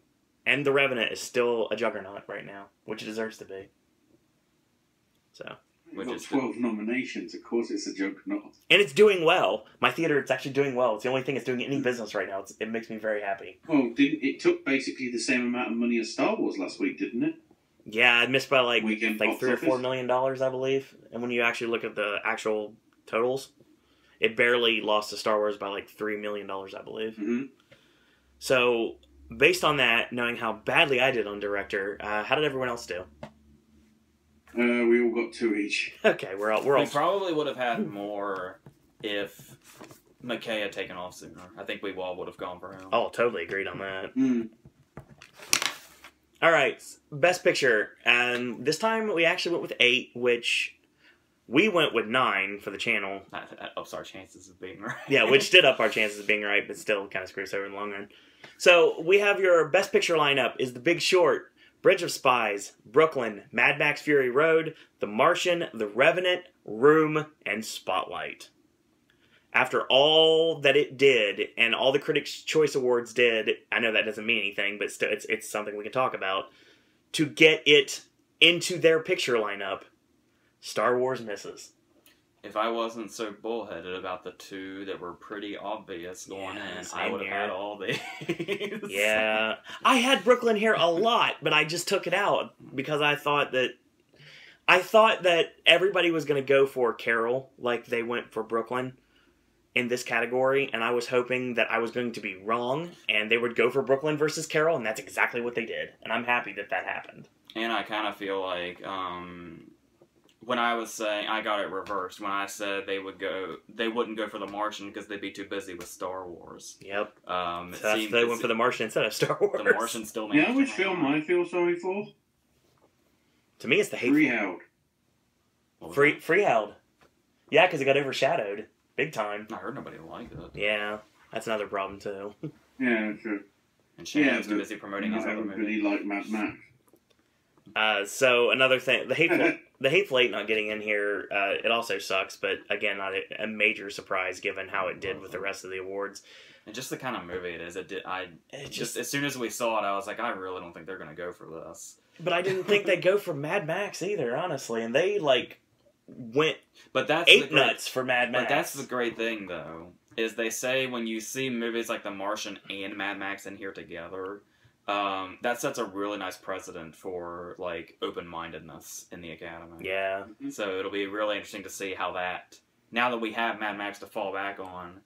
And The Revenant is still a juggernaut right now, which it deserves to be. So. We've got 12 nominations. Of course, it's a juggernaut. And it's doing well. My theater, it's actually doing well. It's the only thing it's doing any business right now. It makes me very happy. Well, it took basically the same amount of money as Star Wars last week, didn't it? Yeah, I missed by like Weekend $3 box or office? $4 million, I believe. And when you actually look at the actual totals, it barely lost to Star Wars by like $3 million, I believe. Mm-hmm. So, based on that, knowing how badly I did on Director, how did everyone else do? We all got 2 each. Okay, we're all. We probably would have had more if McKay had taken off sooner. I think we all would have gone for him. Oh, totally agreed on that. Mm. All right, Best Picture. This time we actually went with 8, which we went with 9 for the channel. That ups our chances of being right. Yeah, which did up our chances of being right, but still kind of screws us over in the long run. So we have your Best Picture lineup is The Big Short, Bridge of Spies, Brooklyn, Mad Max Fury Road, The Martian, The Revenant, Room, and Spotlight. After all that it did, and all the Critics' Choice Awards did, I know that doesn't mean anything, but still, it's something we can talk about, to get it into their picture lineup, Star Wars misses. If I wasn't so bullheaded about the 2 that were pretty obvious going in, I would have had all these. Yeah. I had Brooklyn here a lot, but I just took it out because I thought that everybody was going to go for Carol like they went for Brooklyn in this category, and I was hoping that I was going to be wrong and they would go for Brooklyn versus Carol, and that's exactly what they did. And I'm happy that happened. And I kind of feel like when I was saying, I got it reversed. When I said they wouldn't go for The Martian because they'd be too busy with Star Wars. Yep. So they went for The Martian instead of Star Wars. The Martian still made. You know which film I feel sorry for? To me, it's the Hateful. Freeheld. Freeheld. Yeah, because it got overshadowed big time. I heard nobody liked it. Yeah, that's another problem too. Yeah, true. And Shane was too busy promoting his not other movie. everybody liked Mad Max. So another thing, the Hateful Eight not getting in here, it also sucks, but again, not a major surprise given how it did with the rest of the awards. And just the kind of movie it is, just as soon as we saw it, I was like, I really don't think they're going to go for this. But I didn't think they'd go for Mad Max either, honestly, and they went but that's ape nuts for Mad Max. But that's the great thing, though, is they say when you see movies like The Martian and Mad Max in here together, that sets a really nice precedent for open-mindedness in the Academy. Yeah. So it'll be really interesting to see how that, now that we have Mad Max to fall back on,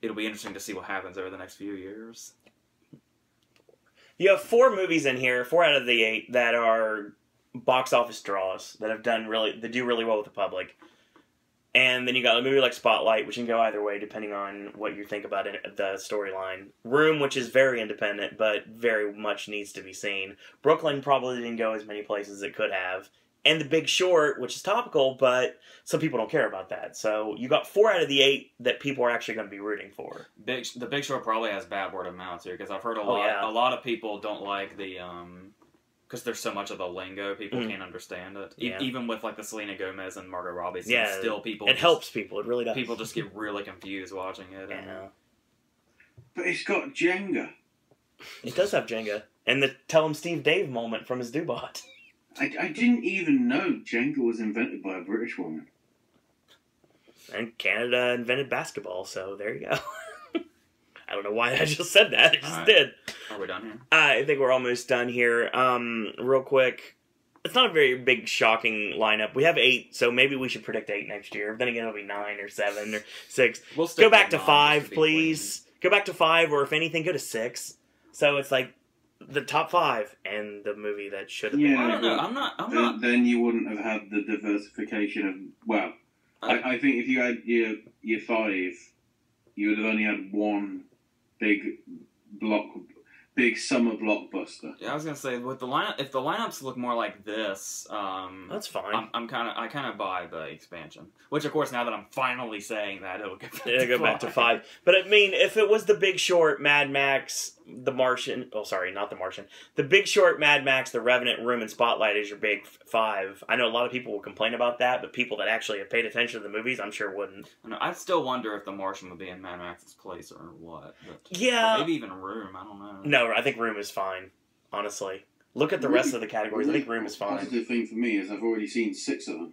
it'll be interesting to see what happens over the next few years. You have 4 movies in here, 4 out of the 8, that are box office draws that do really well with the public. And then you got a movie like Spotlight, which can go either way depending on what you think about it, the storyline. Room, which is very independent, but very much needs to be seen. Brooklyn probably didn't go as many places as it could have. And The Big Short, which is topical, but some people don't care about that. So you got 4 out of the 8 that people are actually going to be rooting for. The Big Short probably has bad word of mouth here, because I've heard a lot of people don't like the because there's so much of the lingo, people can't understand it. Yeah. Even with the Selena Gomez and Margot Robbie, still people. It helps people. It really does. People just get really confused watching it. Yeah. But it's got Jenga. It does have Jenga, and the Tell Him Steve Dave moment from his Dubot. I didn't even know Jenga was invented by a British woman. And Canada invented basketball, so there you go. I don't know why I just said that. I just did. Are we done here? I think we're almost done here. Real quick. It's not a very big, shocking lineup. We have 8, so maybe we should predict 8 next year. Then again, it'll be 9 or 7 or 6. We'll go back to 5, please. Go back to 5, or if anything, go to 6. So it's the top 5 and the movie that should have been. I don't know. I'm not. Then you wouldn't have had the diversification of. Well, I think if you had your 5, you would have only had one big block. big summer blockbuster. Yeah, I was gonna say with the lineup, if the lineups look more like this, That's fine. I kind of buy the expansion. Which, of course, now that I'm finally saying that, it'll go back to 5. But I mean, if it was The Big Short, Mad Max, The Martian... Oh, sorry, not The Martian. The Big Short, Mad Max, The Revenant, Room, and Spotlight is your big 5. I know a lot of people will complain about that, but people that actually have paid attention to the movies, I'm sure wouldn't. I still wonder if The Martian would be in Mad Max's place or what. But, yeah. Or maybe even Room, I don't know. No, I think Room is fine, honestly. Look at the rest of the categories. I think Room is fine. The positive thing for me is I've already seen 6 of them.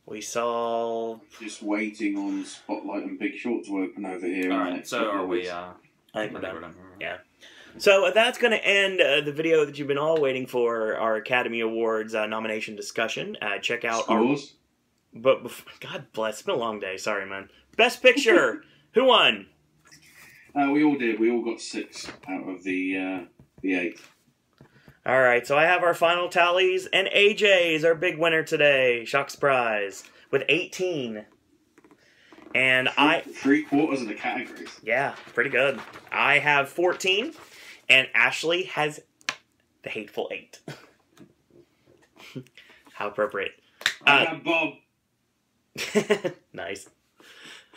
We saw... Just waiting on Spotlight and Big Short to open over here. Alright, so are we... I think we're done. Yeah. So that's going to end the video that you've been all waiting for, our Academy Awards nomination discussion. Check out Scores? God bless, it's been a long day. Sorry, man. Best Picture! Who won? We all did. We all got 6 out of the 8. All right, so I have our final tallies, and AJ is our big winner today. Shock surprise. With 18. And Three quarters of the categories. Yeah, pretty good. I have 14, and Ashley has the hateful 8. How appropriate. I have Bob. Nice.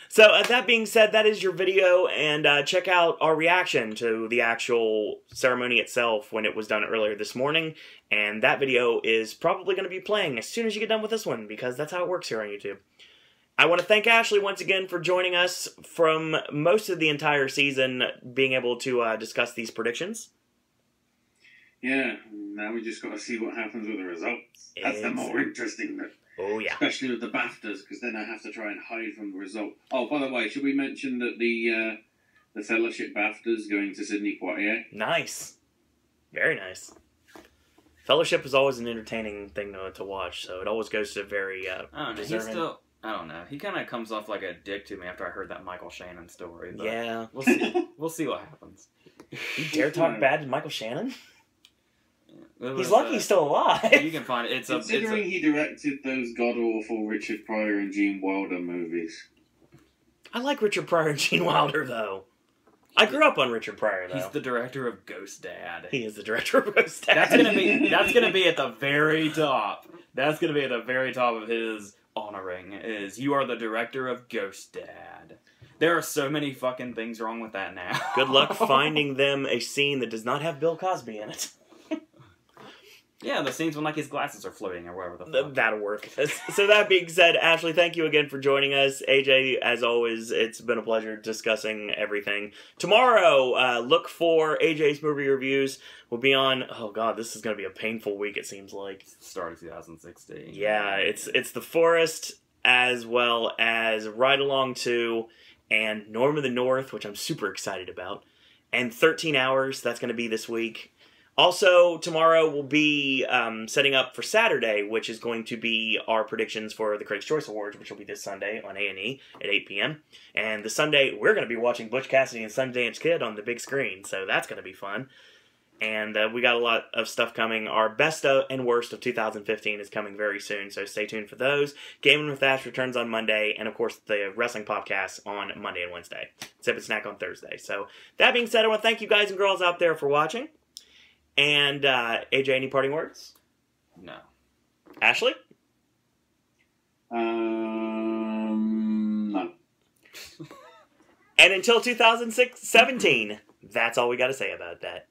So, that being said, that is your video, and check out our reaction to the actual ceremony itself when it was done earlier this morning, and that video is probably going to be playing as soon as you get done with this one, because that's how it works here on YouTube. I want to thank Ashley once again for joining us from most of the entire season, being able to discuss these predictions. Yeah, now we just got to see what happens with the results. That's the more interesting bit. Oh, yeah. Especially with the BAFTAs, because then I have to try and hide from the result. Oh, by the way, should we mention that the Fellowship BAFTAs going to Sidney Poitier? Nice. Very nice. Fellowship is always an entertaining thing to watch, so it always goes to very deserving. I don't know. He kind of comes off like a dick to me after I heard that Michael Shannon story. But yeah. We'll see. We'll see what happens. You dare talk bad to Michael Shannon? He's lucky he's still alive. You can find it. Considering he directed those god-awful Richard Pryor and Gene Wilder movies. I like Richard Pryor and Gene Wilder, though. I grew up on Richard Pryor, though. He's the director of Ghost Dad. He is the director of Ghost Dad. That's gonna be at the very top. That's gonna be at the very top of his honoring. Is you are the director of Ghost Dad. There are so many fucking things wrong with that now. Good luck finding them a scene that does not have Bill Cosby in it. Yeah, the scenes when like his glasses are floating or whatever the fuck. That'll work. So that being said, Ashley, thank you again for joining us. AJ, as always, it's been a pleasure discussing everything. Tomorrow, look for AJ's movie reviews. We'll be on, oh god, this is going to be a painful week, it seems like. Start of 2016. Yeah, it's The Forest, as well as Ride Along 2, and Norm of the North, which I'm super excited about. And 13 Hours, that's going to be this week. Also, tomorrow we'll be setting up for Saturday, which is going to be our predictions for the Critics' Choice Awards, which will be this Sunday on A&E at 8 p.m. And the Sunday, we're going to be watching Butch Cassidy and Sundance Kid on the big screen, so that's going to be fun. And we got a lot of stuff coming. Our best and worst of 2015 is coming very soon, so stay tuned for those. Gaming with Ash returns on Monday, and of course the Wrestling Podcast on Monday and Wednesday. Sip and Snack on Thursday. So that being said, I want to thank you guys and girls out there for watching. And, AJ, any parting words? No. Ashley? No. And until 2017, that's all we got to say about that.